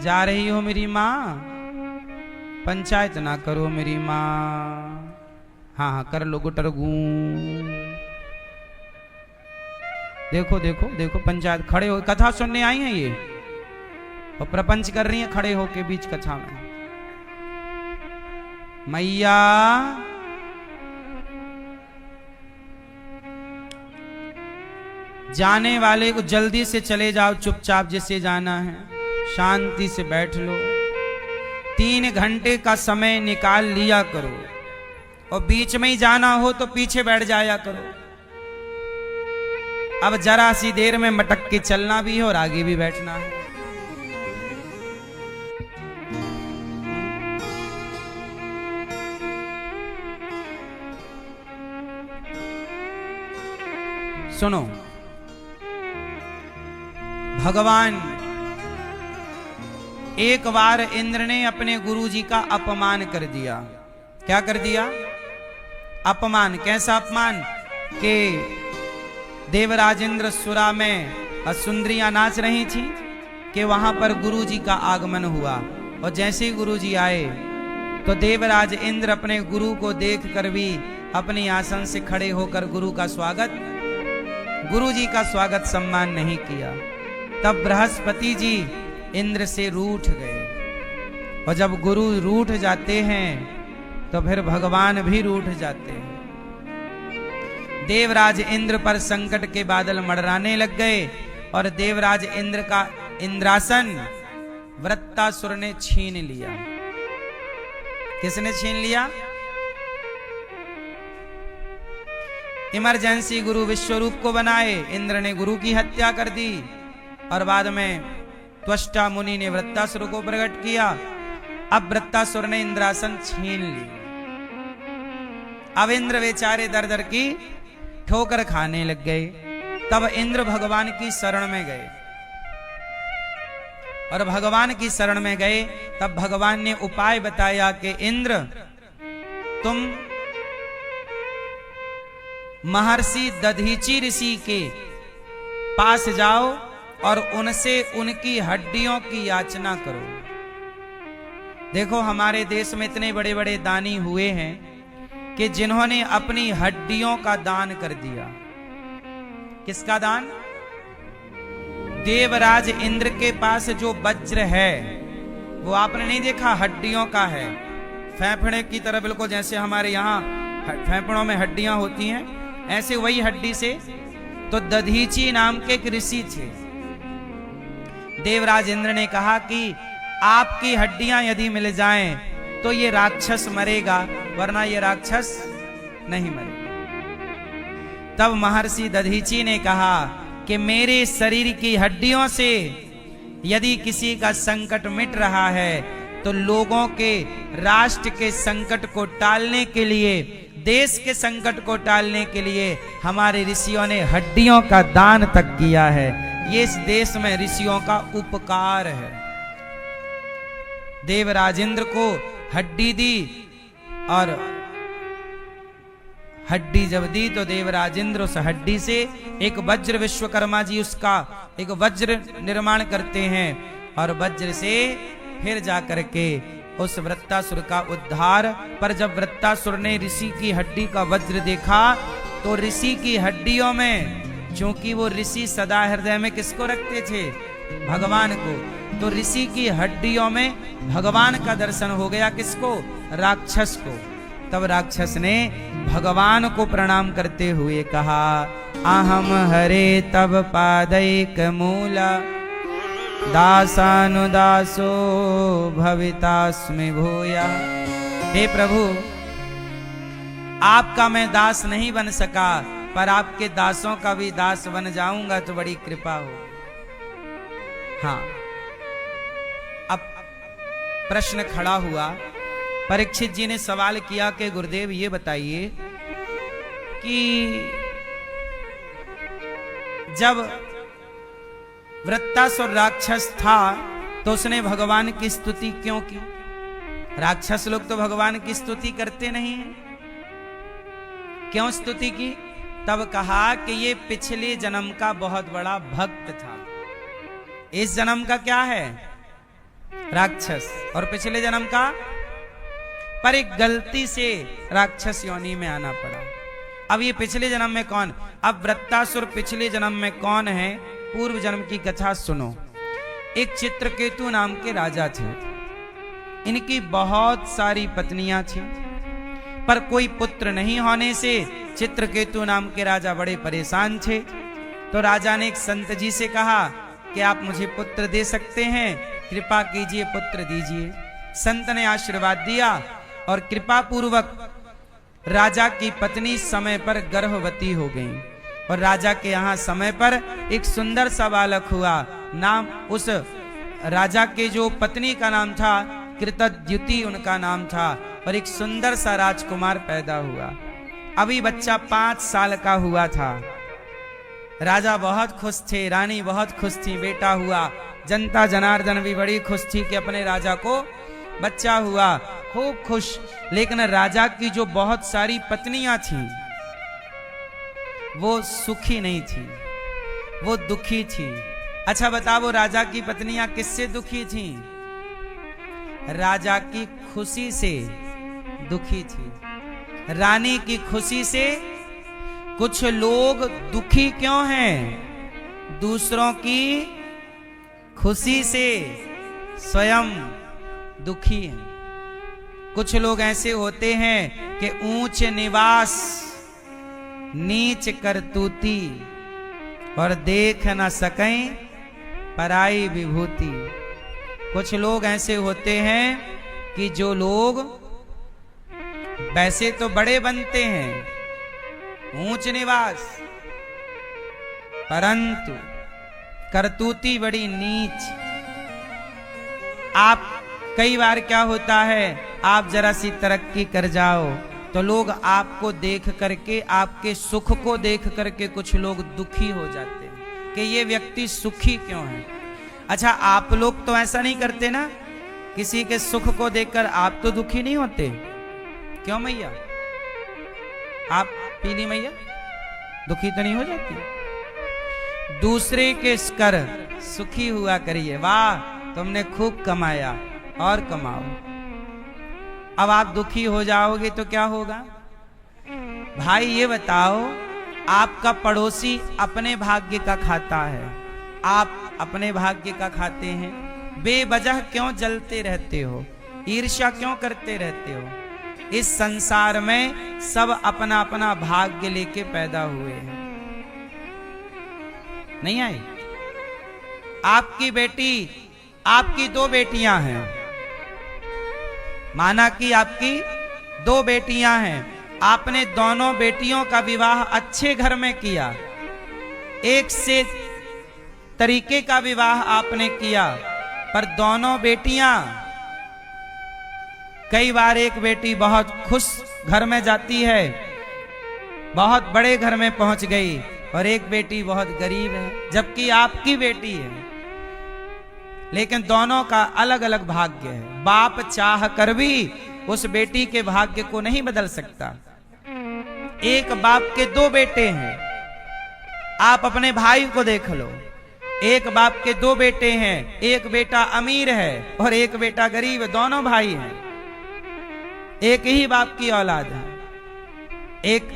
A: जा रही हो मेरी माँ, पंचायत ना करो मेरी माँ। हाँ हाँ कर लो गुटरगू। देखो देखो देखो, पंचायत खड़े हो, कथा सुनने आई हैं ये और प्रपंच कर रही हैं खड़े होके बीच कथा में। मैया जाने वाले को जल्दी से चले जाओ, चुपचाप जिसे जाना है शांति से बैठ लो। 3 घंटे का समय निकाल लिया करो, और बीच में ही जाना हो तो पीछे बैठ जाया करो। अब जरा सी देर में मटक के चलना भी है और आगे भी बैठना है। सुनो, भगवान एक बार इंद्र ने अपने गुरुजी का अपमान कर दिया। क्या कर दिया? अपमान। कैसा अपमान? कि देवराज इंद्र सुरा में सुंदरियां नाच रही थी कि वहां पर गुरुजी का आगमन हुआ, और जैसे ही गुरुजी आए तो देवराज इंद्र अपने गुरु को देखकर भी अपनी आसन से खड़े होकर गुरु जी का स्वागत सम्मान नहीं किया। तब बृहस्पति जी इंद्र से रूठ गए, और जब गुरु रूठ जाते हैं तो फिर भगवान भी रूठ जाते हैं। देवराज इंद्र पर संकट के बादल मंडराने लग गए, और देवराज इंद्र का इंद्रासन वृत्तासुर ने छीन लिया। किसने छीन लिया? इमरजेंसी गुरु विश्वरूप को बनाए, इंद्र ने गुरु की हत्या कर दी, और बाद में त्वष्टा मुनि ने वृत्तासुर को प्रकट किया। अब वृत्तासुर ने इंद्रासन छीन ली। अब इंद्र बेचारे दर दर की ठोकर खाने लग गए। तब इंद्र भगवान की शरण में गए, और भगवान की शरण में गए तब भगवान ने उपाय बताया कि इंद्र, तुम महर्षि दधीची ऋषि के पास जाओ और उनसे उनकी हड्डियों की याचना करो। देखो, हमारे देश में इतने बड़े बड़े दानी हुए हैं कि जिन्होंने अपनी हड्डियों का दान कर दिया। किसका दान? देवराज इंद्र के पास जो वज्र है वो आपने नहीं देखा, हड्डियों का है, फेफड़े की तरह, बिल्कुल जैसे हमारे यहाँ फेफड़ों में हड्डियां होती हैं, ऐसे वही हड्डी से। तो दधीची नाम के एक ऋषि थे। देवराज इंद्र ने कहा कि आपकी हड्डियां यदि मिल जाएं तो ये राक्षस मरेगा, वरना ये राक्षस नहीं मरेगा। तब महर्षि दधीची ने कहा कि मेरे शरीर की हड्डियों से यदि किसी का संकट मिट रहा है तो लोगों के, राष्ट्र के संकट को टालने के लिए, देश के संकट को टालने के लिए हमारे ऋषियों ने हड्डियों का दान तक किया है। ये इस देश में ऋषियों का उपकार है। देवराज इंद्र को हड्डी दी, और हड्डी जब दी तो देवराज इंद्र उस हड्डी से एक वज्र, विश्वकर्मा जी उसका एक वज्र निर्माण करते हैं, और वज्र से फिर जाकर के उस वृत्तासुर का उद्धार। पर जब वृत्तासुर ने ऋषि की हड्डी का वज्र देखा तो ऋषि की हड्डियों में, क्योंकि वो ऋषि सदा हृदय में किसको रखते थे? भगवान को। तो ऋषि की हड्डियों में भगवान का दर्शन हो गया। किसको? राक्षस को। तब राक्षस ने भगवान को प्रणाम करते हुए कहा, अहम हरे तब पादैक मूला दासानुदासो भवितास्मि भूया। हे प्रभु, आपका मैं दास नहीं बन सका, पर आपके दासों का भी दास बन जाऊंगा तो बड़ी कृपा हो। हाँ, अब प्रश्न खड़ा हुआ। परीक्षित जी ने सवाल किया कि गुरुदेव ये बताइए कि जब वृत्तासुर राक्षस था तो उसने भगवान की स्तुति क्यों की? राक्षस लोग तो भगवान की स्तुति करते नहीं हैं। क्यों स्तुति की? तब कहा कि ये पिछले जन्म का बहुत बड़ा भक्त था। इस जन्म का क्या है? राक्षस। और पिछले जन्म का? पर एक गलती से राक्षस योनि में आना पड़ा। अब ये पिछले जन्म में कौन? अब वृत्तासुर पिछले जन्म में कौन है? पूर्व जन्म की कथा सुनो। एक चित्रकेतु नाम के राजा थे। इनकी बहुत सारी पत्नियां थी, पर कोई पुत्र नहीं होने से चित्रकेतु नाम के राजा बड़े परेशान थे। तो राजा ने एक संत जी से कहा कि आप मुझे पुत्र दे सकते हैं, कृपा कीजिए, पुत्र दीजिए। संत ने आशीर्वाद दिया और कृपा पूर्वक राजा की पत्नी समय पर गर्भवती हो गई, और राजा के यहाँ समय पर एक सुंदर सा बालक हुआ। नाम उस राजा के जो पत्नी का नाम था कृतद्युति उनका नाम था, और एक सुंदर सा राजकुमार पैदा हुआ। अभी बच्चा 5 साल का हुआ था। राजा बहुत खुश थे, रानी बहुत खुश थी, बेटा हुआ। जनता जनार्दन भी बड़ी खुश थी कि अपने राजा को बच्चा हुआ, खूब खुश। लेकिन राजा की जो बहुत सारी पत्नियां थीं वो सुखी नहीं थी, वो दुखी थी। अच्छा बताओ, राजा की पत्नियां किससे दुखी थीं? राजा की खुशी से दुखी थी, रानी की खुशी से। कुछ लोग दुखी क्यों हैं? दूसरों की खुशी से स्वयं दुखी हैं। कुछ लोग ऐसे होते हैं कि ऊंच निवास नीच करतूती और देख न सकें पराई विभूति। कुछ लोग ऐसे होते हैं कि जो लोग वैसे तो बड़े बनते हैं, ऊंच निवास, परंतु करतूती बड़ी नीच। आप कई बार क्या होता है, आप जरा सी तरक्की कर जाओ तो लोग आपको देख करके, आपके सुख को देख करके कुछ लोग दुखी हो जाते हैं कि ये व्यक्ति सुखी क्यों है। अच्छा, आप लोग तो ऐसा नहीं करते ना, किसी के सुख को देखकर आप तो दुखी नहीं होते, क्यों मैया? आप पीली मैया दुखी तो नहीं हो जाती? दूसरे के कर सुखी हुआ करिए, वाह तुमने खूब कमाया और कमाओ। अब आप दुखी हो जाओगे तो क्या होगा? भाई ये बताओ, आपका पड़ोसी अपने भाग्य का खाता है, आप अपने भाग्य का खाते हैं, बेवजह क्यों जलते रहते हो? ईर्ष्या क्यों करते रहते हो? इस संसार में सब अपना अपना भाग्य लेके पैदा हुए हैं, नहीं आई? आपकी बेटी, आपकी 2 बेटियां हैं, माना कि आपकी 2 बेटियां हैं, आपने दोनों बेटियों का विवाह अच्छे घर में किया, एक से तरीके का विवाह आपने किया, पर दोनों बेटियां, कई बार एक बेटी बहुत खुश घर में जाती है, बहुत बड़े घर में पहुंच गई, और एक बेटी बहुत गरीब है, जबकि आपकी बेटी है, लेकिन दोनों का अलग अलग भाग्य है। बाप चाह कर भी उस बेटी के भाग्य को नहीं बदल सकता। एक बाप के 2 बेटे हैं, आप अपने भाई को देख लो, एक बाप के 2 बेटे हैं, एक बेटा अमीर है और एक बेटा गरीब है, दोनों भाई हैं, एक ही बाप की औलाद है। एक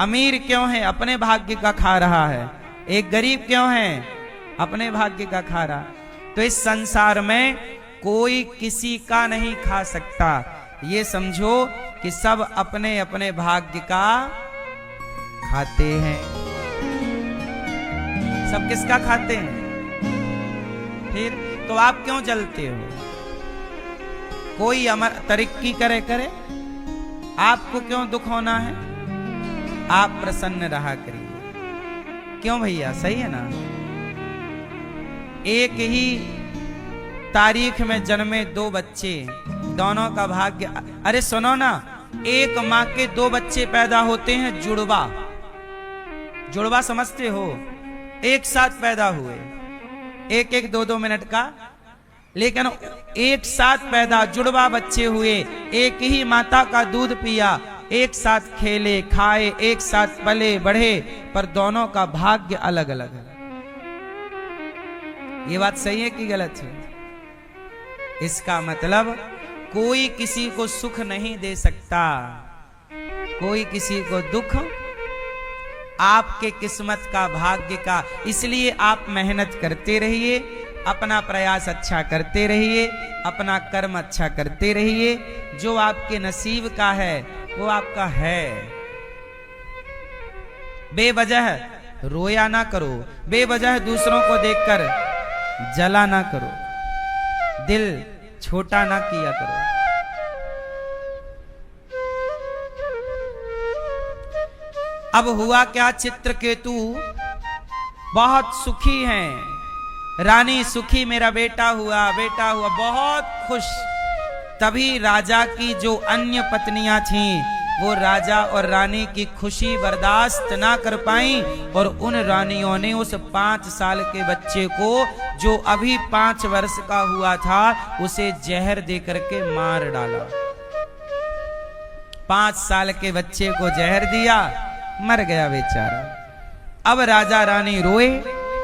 A: अमीर क्यों है? अपने भाग्य का खा रहा है। एक गरीब क्यों है? अपने भाग्य का खा रहा। तो इस संसार में कोई किसी का नहीं खा सकता। ये समझो कि सब अपने अपने भाग्य का खाते हैं। सब किसका खाते हैं? फिर तो आप क्यों जलते हो? कोई अमर तरक्की करे, आपको क्यों दुख होना है? आप प्रसन्न रहा करिए। क्यों भैया, सही है ना? एक ही तारीख में जन्मे 2 बच्चे, दोनों का भाग्य। अरे सुनो ना, एक माँ के 2 बच्चे पैदा होते हैं, जुड़वा। जुड़वा समझते हो? एक साथ पैदा हुए, एक 2-2 मिनट का, लेकिन एक साथ पैदा जुड़वा बच्चे हुए, एक ही माता का दूध पिया, एक साथ खेले खाए, एक साथ पले बढ़े, पर दोनों का भाग्य अलग अलग है। ये बात सही है कि गलत है? इसका मतलब कोई किसी को सुख नहीं दे सकता, कोई किसी को दुख। आपके किस्मत का, भाग्य का। इसलिए आप मेहनत करते रहिए, अपना प्रयास अच्छा करते रहिए, अपना कर्म अच्छा करते रहिए। जो आपके नसीब का है वो आपका है। बेवजह रोया ना करो, बेवजह दूसरों को देखकर जला ना करो, दिल छोटा ना किया करो। अब हुआ क्या, चित्रकेतु बहुत सुखी हैं, रानी सुखी, मेरा बेटा हुआ, बेटा हुआ, बहुत खुश। तभी राजा की जो अन्य पत्नियां थीं वो राजा और रानी की खुशी बर्दाश्त ना कर पाई और उन रानियों ने उस 5 साल के बच्चे को, जो अभी 5 वर्ष का हुआ था, उसे जहर दे करके मार डाला। 5 साल के बच्चे को जहर दिया, मर गया बेचारा। अब राजा रानी रोए,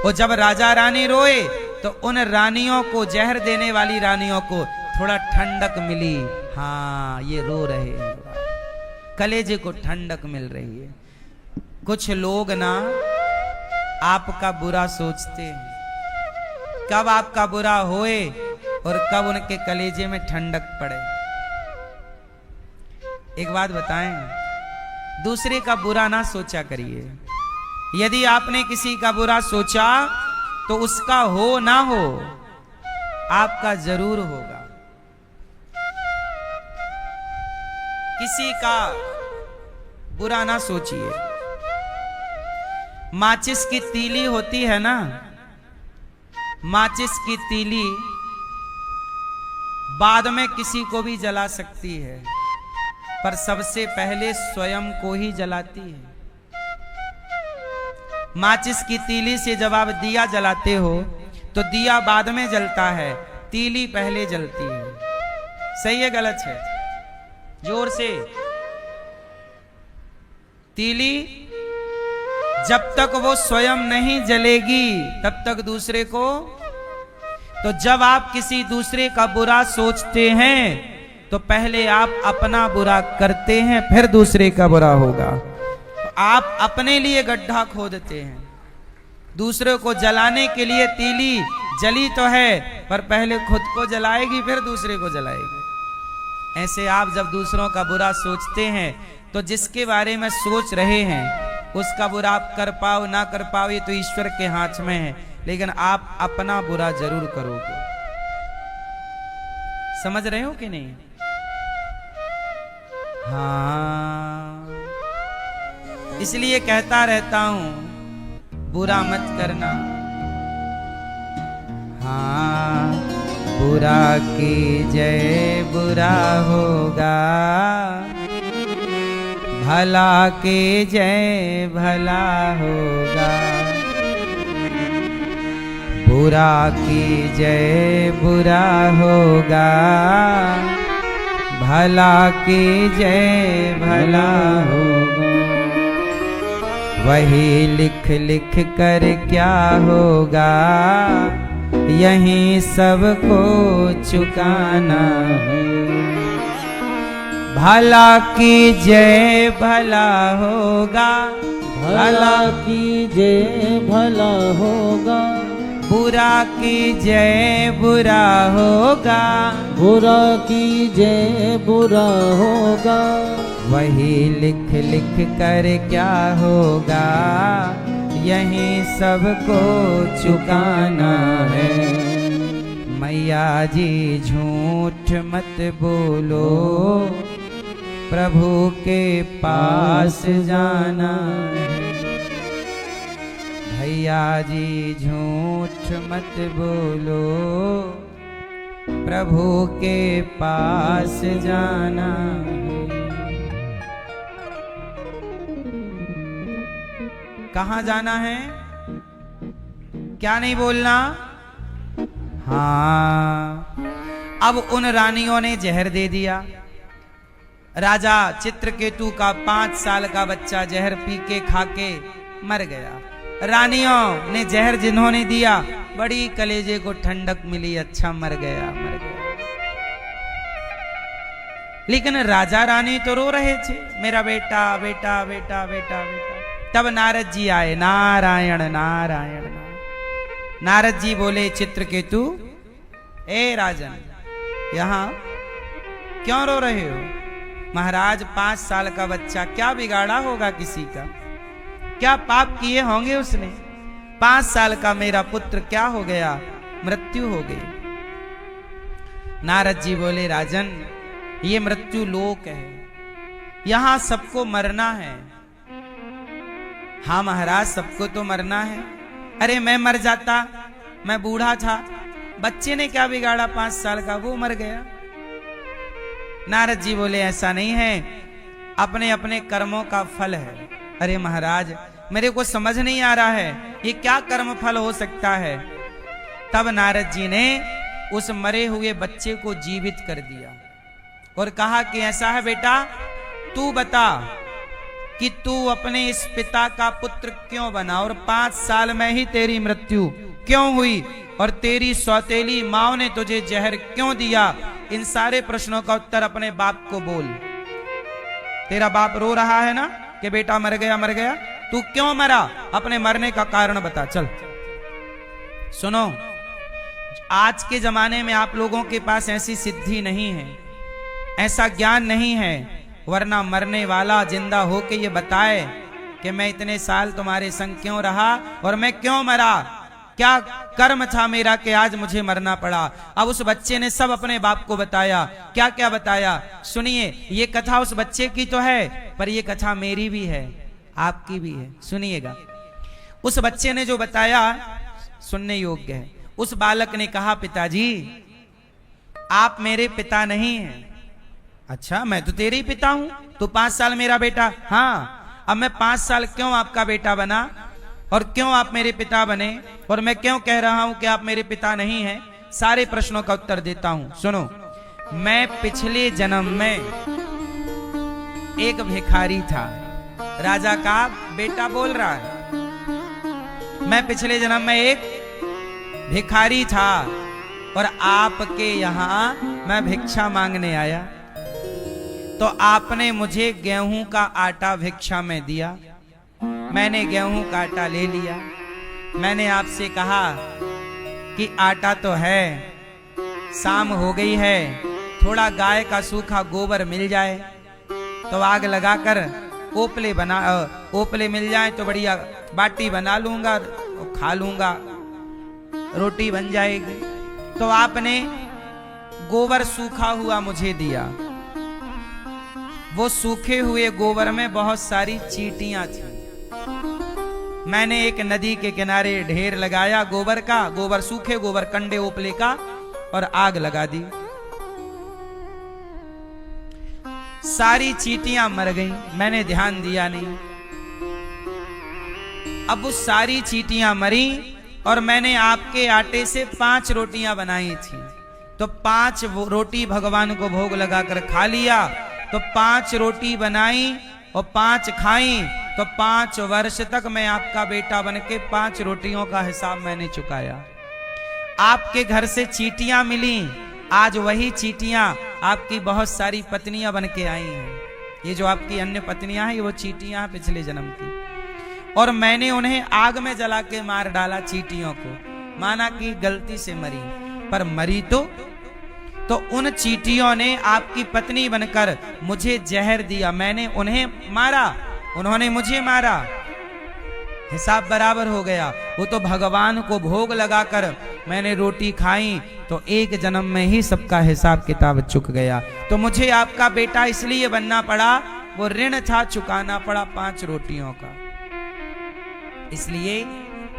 A: और जब राजा रानी रोए तो उन रानियों को, जहर देने वाली रानियों को थोड़ा ठंडक मिली। हाँ, ये रो रहे हैं, कलेजे को ठंडक मिल रही है। कुछ लोग ना आपका बुरा सोचते हैं, कब आपका बुरा होए और कब उनके कलेजे में ठंडक पड़े। एक बात बताएं, दूसरे का बुरा ना सोचा करिए। यदि आपने किसी का बुरा सोचा तो उसका हो ना हो, आपका जरूर होगा। किसी का बुरा ना सोचिए। माचिस की तीली होती है ना, माचिस की तीली बाद में किसी को भी जला सकती है, पर सबसे पहले स्वयं को ही जलाती है। माचिस की तीली से जब आप दिया जलाते हो तो दिया बाद में जलता है, तीली पहले जलती है। सही है गलत है? जोर से। तीली जब तक वो स्वयं नहीं जलेगी तब तक दूसरे को, तो जब आप किसी दूसरे का बुरा सोचते हैं तो पहले आप अपना बुरा करते हैं, फिर दूसरे का बुरा होगा। आप अपने लिए गड्ढा खोदते हैं, दूसरे को जलाने के लिए। तीली जली तो है, पर पहले खुद को जलाएगी फिर दूसरे को जलाएगी। ऐसे आप जब दूसरों का बुरा सोचते हैं तो जिसके बारे में सोच रहे हैं उसका बुरा आप कर पाओ ना कर पाओ, ये तो ईश्वर के हाथ में है, लेकिन आप अपना बुरा जरूर करोगे। समझ रहे हो कि नहीं? हाँ, इसलिए कहता रहता हूं, बुरा मत करना। हाँ, बुरा की जय बुरा होगा, भला के जय भला होगा। बुरा की जय बुरा होगा, भला की जय भला होगा। वही लिख लिख कर क्या होगा, यहीं सबको चुकाना है। भला की जय भला होगा,
B: भला की जय भला होगा,
A: बुरा की जय बुरा होगा,
B: बुरा की जय बुरा होगा।
A: वही लिख लिख कर क्या होगा, यहीं सबको चुकाना है। मैया जी झूठ मत बोलो, प्रभु के पास जाना है। भैया जी झूठ मत बोलो, प्रभु के पास जाना है। कहाँ जाना है? क्या नहीं बोलना? हाँ, अब उन रानियों ने जहर दे दिया। राजा चित्रकेतु का 5 साल का बच्चा जहर पी के खा के मर गया। रानियों ने जहर जिन्होंने दिया, बड़ी कलेजे को ठंडक मिली, अच्छा मर गया मर गया। लेकिन राजा रानी तो रो रहे थे, मेरा बेटा बेटा बेटा बेटा बेटा। तब नारद जी आए, नारायण नारायण नारायण। नारद जी बोले, चित्रकेतु, ए राजन, यहां क्यों रो रहे हो? महाराज 5 साल का बच्चा, क्या बिगाड़ा होगा किसी का? क्या पाप किए होंगे उसने? 5 साल का मेरा पुत्र क्या हो गया? मृत्यु हो गई। नारद जी बोले, राजन, ये मृत्यु लोक है, यहां सबको मरना है। हाँ महाराज, सबको तो मरना है। अरे मैं मर जाता, मैं बूढ़ा था, बच्चे ने क्या बिगाड़ा 5 साल का, वो मर गया। नारद जी बोले, ऐसा नहीं है, अपने अपने कर्मों का फल है। अरे महाराज, मेरे को समझ नहीं आ रहा है ये क्या कर्म फल हो सकता है। तब नारद जी ने उस मरे हुए बच्चे को जीवित कर दिया और कहा कि ऐसा है बेटा, तू बता कि तू अपने इस पिता का पुत्र क्यों बना और 5 साल में ही तेरी मृत्यु क्यों हुई और तेरी सौतेली माँ ने तुझे जहर क्यों दिया। इन सारे प्रश्नों का उत्तर अपने बाप को बोल। तेरा बाप रो रहा है ना कि बेटा मर गया मर गया, तू क्यों मरा, अपने मरने का कारण बता। चल सुनो, आज के जमाने में आप लोगों के पास ऐसी सिद्धि नहीं है, ऐसा ज्ञान नहीं है, वरना मरने वाला जिंदा होके ये बताए कि मैं इतने साल तुम्हारे संग क्यों रहा और मैं क्यों मरा, क्या कर्म था मेरा कि आज मुझे मरना पड़ा। अब उस बच्चे ने सब अपने बाप को बताया। क्या क्या बताया सुनिए। ये कथा उस बच्चे की तो है, पर ये कथा मेरी भी है, आपकी भी है, सुनिएगा। उस बच्चे ने जो बताया सुनने योग्य है। उस बालक ने कहा, पिताजी आप मेरे पिता नहीं हैं। अच्छा, मैं तो तेरे ही पिता हूं, तू 5 साल मेरा बेटा। हाँ, अब मैं 5 साल क्यों आपका बेटा बना और क्यों आप मेरे पिता बने और मैं क्यों कह रहा हूं कि आप मेरे पिता नहीं हैं, सारे प्रश्नों का उत्तर देता हूं। सुनो, मैं पिछले जन्म में एक भिखारी था। राजा का बेटा बोल रहा है, मैं पिछले जन्म में एक भिखारी था और आपके यहां मैं भिक्षा मांगने आया, तो आपने मुझे गेहूं का आटा भिक्षा में दिया। मैंने गेहूं का आटा ले लिया। मैंने आपसे कहा कि आटा तो है, शाम हो गई है, थोड़ा गाय का सूखा गोबर मिल जाए तो आग लगाकर ओपले मिल जाए तो बढ़िया बाटी बना लूंगा और खा लूंगा, रोटी बन जाएगी। तो आपने गोबर सूखा हुआ मुझे दिया। वो सूखे हुए गोबर में बहुत सारी चींटियां थी। मैंने एक नदी के किनारे ढेर लगाया गोबर का, गोबर सूखे गोबर कंडे ओपले का, और आग लगा दी। सारी चींटियां मर गईं, मैंने ध्यान दिया नहीं। अब वो सारी चींटियां मरी और मैंने आपके आटे से 5 रोटियां बनाई थी। तो 5 रोटी भगवान को भोग लगाकर खा लिया। तो 5 रोटी बनाई और 5 खाई, तो 5 वर्ष तक मैं आपका बेटा बनके 5 रोटियों का हिसाब मैंने चुकाया। आपके घर से चींटियां मिली, आज वही चींटियां आपकी बहुत सारी पत्नियां बनके आई हैं। ये जो आपकी अन्य पत्नियां हैं, ये वो चींटियां हैं पिछले जन्म की। और मैंने उन्हें आग में जला के मार डाला चींटियों को। माना कि गलती से मरी, पर मरी तो उन चींटियों ने आपकी पत्नी बनकर मुझे जहर दिया। मैंने उन्हें मारा, उन्होंने मुझे मारा, हिसाब बराबर हो गया। वो तो भगवान को भोग लगाकर मैंने रोटी खाई, तो एक जन्म में ही सबका हिसाब किताब चुक गया। तो मुझे आपका बेटा इसलिए बनना पड़ा, वो ऋण था, चुकाना पड़ा 5 रोटियों का। इसलिए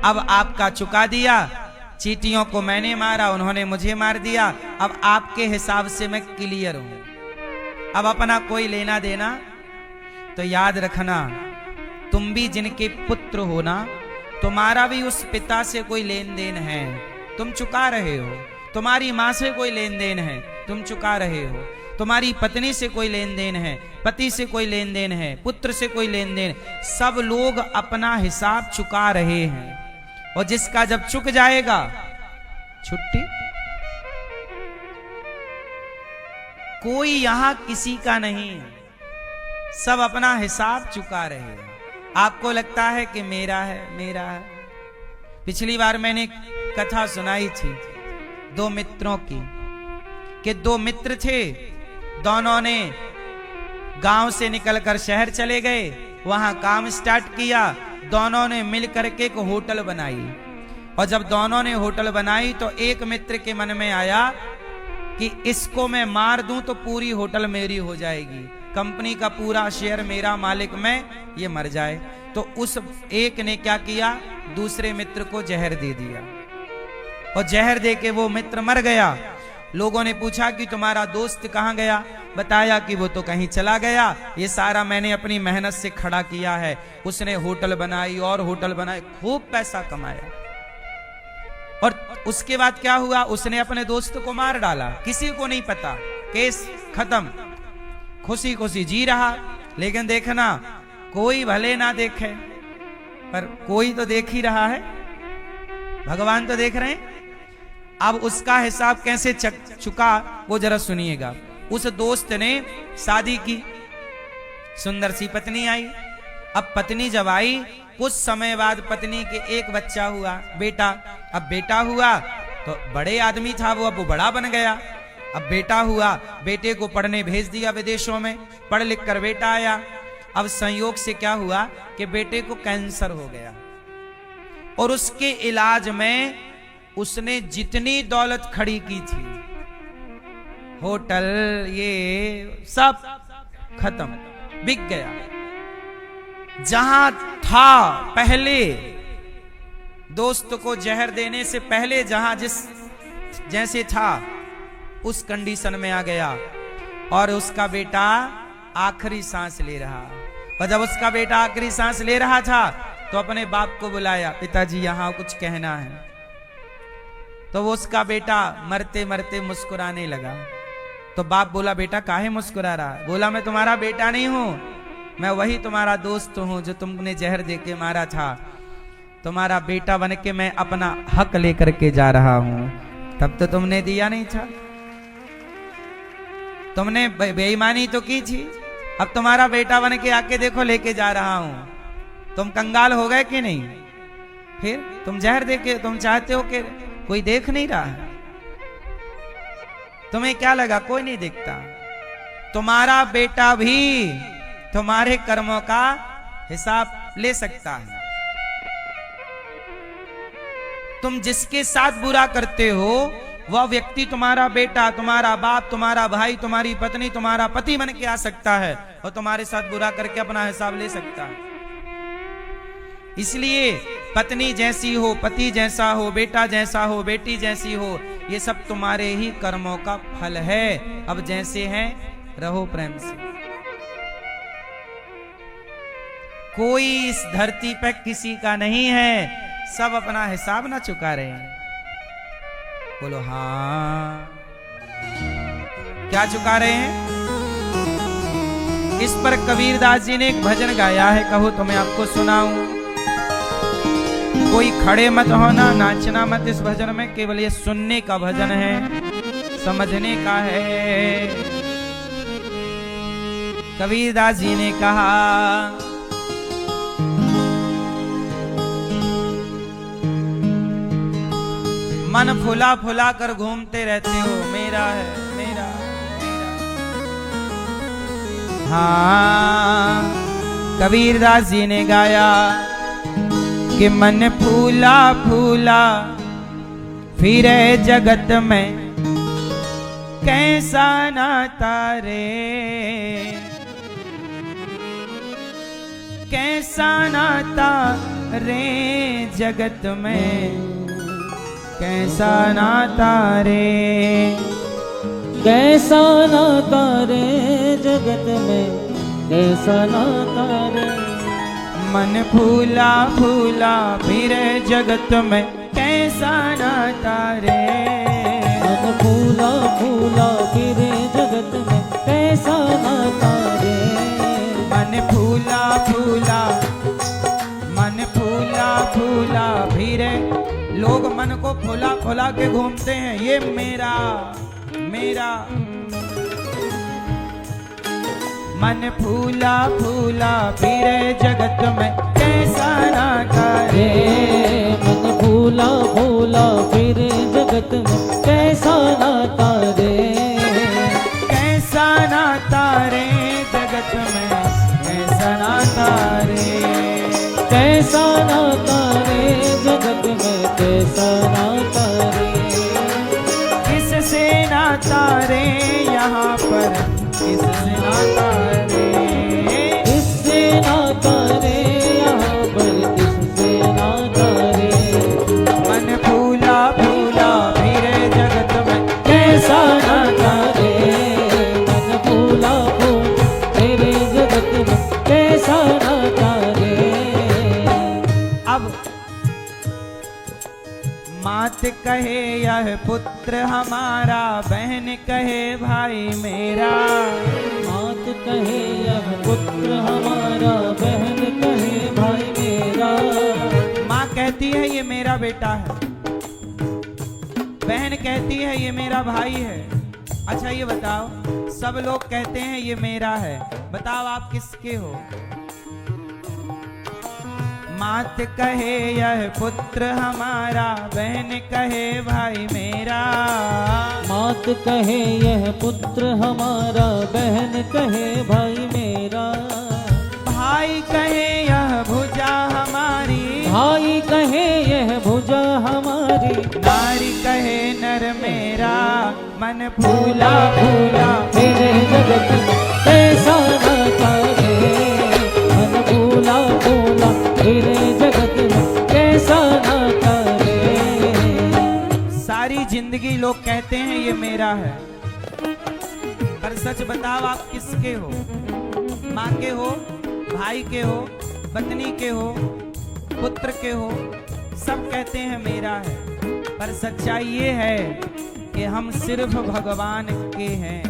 A: अब आपका चुका दिया। चींटियों को मैंने मारा, उन्होंने मुझे मार दिया। अब आपके हिसाब से मैं क्लियर हूं। अब अपना कोई लेना देना तो याद रखना, तुम भी जिनके पुत्र हो ना, तुम्हारा भी उस पिता से कोई लेन देन है, तुम चुका रहे हो। तुम्हारी माँ से कोई लेन देन है, तुम चुका रहे हो। तुम्हारी पत्नी से कोई लेन देन है, पति से कोई लेन देन है, पुत्र से कोई लेन देन, सब लोग अपना हिसाब चुका रहे हैं। और जिसका जब चुक जाएगा छुट्टी, कोई यहां किसी का नहीं है, सब अपना हिसाब चुका रहे हैं। आपको लगता है कि मेरा है मेरा है। पिछली बार मैंने कथा सुनाई थी 2 मित्रों की, कि 2 मित्र थे, दोनों ने गांव से निकलकर शहर चले गए, वहां काम स्टार्ट किया। दोनों ने मिलकर के एक होटल बनाई, और जब दोनों ने होटल बनाई तो एक मित्र के मन में आया कि इसको मैं मार दूं तो पूरी होटल मेरी हो जाएगी, कंपनी का पूरा शेयर मेरा, मालिक मैं, ये मर जाए। तो उस एक ने क्या किया, दूसरे मित्र को जहर दे दिया, और जहर दे के वो मित्र मर गया। लोगों ने पूछा कि तुम्हारा दोस्त कहां गया, बताया कि वो तो कहीं चला गया, ये सारा मैंने अपनी मेहनत से खड़ा किया है। उसने होटल बनाई और होटल बनाई, खूब पैसा कमाया। और उसके बाद क्या हुआ, उसने अपने दोस्त को मार डाला, किसी को नहीं पता, केस खत्म, खुशी खुशी जी रहा। लेकिन देखना, कोई भले ना देखे पर कोई तो देख ही रहा है, भगवान तो देख रहे हैं। अब उसका हिसाब कैसे चुका वो जरा सुनिएगा। उस दोस्त ने शादी की, सुंदर सी पत्नी आई। अब पत्नी जब आई, कुछ समय बाद पत्नी के एक बच्चा हुआ, बेटा। अब बेटा हुआ तो बड़े आदमी था वो, अब वो बड़ा बन गया। अब बेटा हुआ, बेटे को पढ़ने भेज दिया विदेशों में, पढ़ लिख कर बेटा आया। अब संयोग से क्या हुआ कि बेटे को कैंसर हो गया, और उसके इलाज में उसने जितनी दौलत खड़ी की थी, होटल ये सब खत्म, बिक गया। जहां था पहले, दोस्त को जहर देने से पहले जहां जैसे था उस कंडीशन में आ गया। और उसका बेटा आखिरी सांस ले रहा, और जब उसका बेटा आखिरी सांस ले रहा था तो अपने बाप को बुलाया, पिताजी यहां कुछ कहना है। तो वो उसका बेटा मरते मरते मुस्कुराने लगा। तो बाप बोला, बेटा काहे मुस्कुरा रहा? बोला, मैं तुम्हारा बेटा नहीं हूं, मैं वही तुम्हारा दोस्त हूं जो तुमने जहर दे के मारा था। तुम्हारा बेटा बन के मैं अपना हक लेकर के जा रहा हूं, तब तो तुमने दिया नहीं था, तुमने बेईमानी तो की थी। अब तुम्हारा बेटा बन के आके देखो लेके जा रहा हूं। तुम कंगाल हो गए कि नहीं? फिर तुम जहर दे के तुम चाहते हो कि कोई देख नहीं रहा है? तुम्हें क्या लगा कोई नहीं देखता? तुम्हारा बेटा भी तुम्हारे कर्मों का हिसाब ले सकता है। तुम जिसके साथ बुरा करते हो वह व्यक्ति तुम्हारा बेटा, तुम्हारा बाप, तुम्हारा भाई, तुम्हारी पत्नी, तुम्हारा पति बन के आ सकता है और तुम्हारे साथ बुरा करके अपना हिसाब ले सकता है। इसलिए पत्नी जैसी हो, पति जैसा हो, बेटा जैसा हो, बेटी जैसी हो, ये सब तुम्हारे ही कर्मों का फल है। अब जैसे हैं रहो प्रेम से। कोई इस धरती पे किसी का नहीं है, सब अपना हिसाब ना चुका रहे हैं। बोलो हाँ, क्या चुका रहे हैं? इस पर कबीरदास जी ने एक भजन गाया है, कहो तो मैं आपको सुनाऊं। कोई खड़े मत होना, नाचना मत इस भजन में, केवल ये सुनने का भजन है, समझने का है। कबीरदास जी ने कहा, मन फुला फुला कर घूमते रहते हो, मेरा है मेरा मेरा। हाँ, कबीरदास जी ने गाया कि मन फूला फूला फिरे जगत में, कैसा नाता रे, कैसा नाता रे जगत में, कैसा नाता रे,
B: कैसा नाता रे जगत में, कैसा नाता रे।
A: मन फूला फूला फिरे जगत में, कैसा नाता रे।
B: मन फूला फूला फिरे जगत में, कैसा नाता रे।
A: मन फूला फूला, मन फूला फूला फिरे। लोग मन को फुला फुला के घूमते हैं, ये मेरा मेरा। मन फूला फूला फिरे जगत में, कैसा नाता रे।
B: मन फूला फूला फिरे जगत में, कैसा नाता रे।
A: कैसा नाता रे जगत में, कैसा नाता रे।
B: कैसा नाता रे जगत में, कैसा नाता रे।
A: किससे नाता रे यहाँ पर, किससे नाता रे।
B: किससे नाता रे यहाँ पर, किससे नाता रे।
A: मन फूला फूला फिरे जगत में,
B: कैसा नाता रे। मन
A: मात कहे यह पुत्र हमारा, बहन कहे भाई मेरा।
B: मात कहे यह पुत्र हमारा, बहन कहे भाई मेरा।
A: माँ कहती है ये मेरा बेटा है, बहन कहती है ये मेरा भाई है। अच्छा ये बताओ, सब लोग कहते हैं ये मेरा है, बताओ आप किसके हो? मात कहे यह पुत्र हमारा, बहन कहे भाई मेरा।
B: मात कहे यह पुत्र हमारा, बहन कहे भाई मेरा।
A: भाई कहे यह भुजा हमारी,
B: भाई कहे यह भुजा हमारी।
A: नारी कहे नर मेरा, मन फूला फूला
B: मेरे जगत में कैसा नाता रे, मन फूला फूला मेरे जगत में कैसा नाता रे।
A: सारी जिंदगी लोग कहते हैं ये मेरा है, पर सच बताओ आप किसके हो? माँ के हो, भाई के हो, पत्नी के हो, पुत्र के हो, सब कहते हैं मेरा है, पर सच्चाई ये है कि हम सिर्फ भगवान के हैं।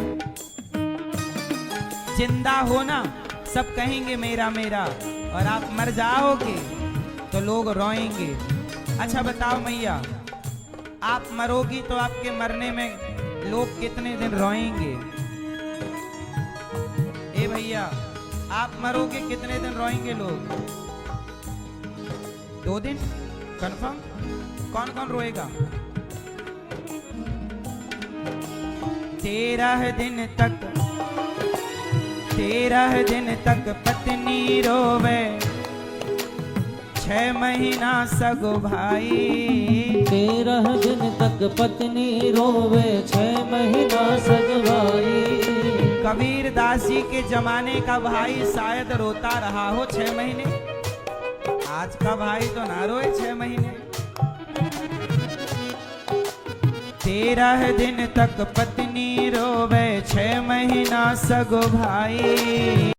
A: जिंदा हो ना, सब कहेंगे मेरा मेरा, और आप मर जाओगे तो लोग रोएंगे। अच्छा बताओ मैया, आप मरोगी तो आपके मरने में लोग कितने दिन रोएंगे? ए भैया, आप मरोगे कितने दिन रोएंगे लोग? 2 दिन कंफर्म? कौन कौन रोएगा? 13 दिन तक, 13 दिन तक पत्नी रोवे, 6 महीना सगो भाई।
B: 13 दिन तक पत्नी रोवे, 6 महीना सगवाई।
A: कबीर दास जी के जमाने का भाई शायद रोता रहा हो 6 महीने, आज का भाई तो ना रोए 6 महीने। 13 दिन तक पत्नी रोवे, 6 महीना सगो भाई।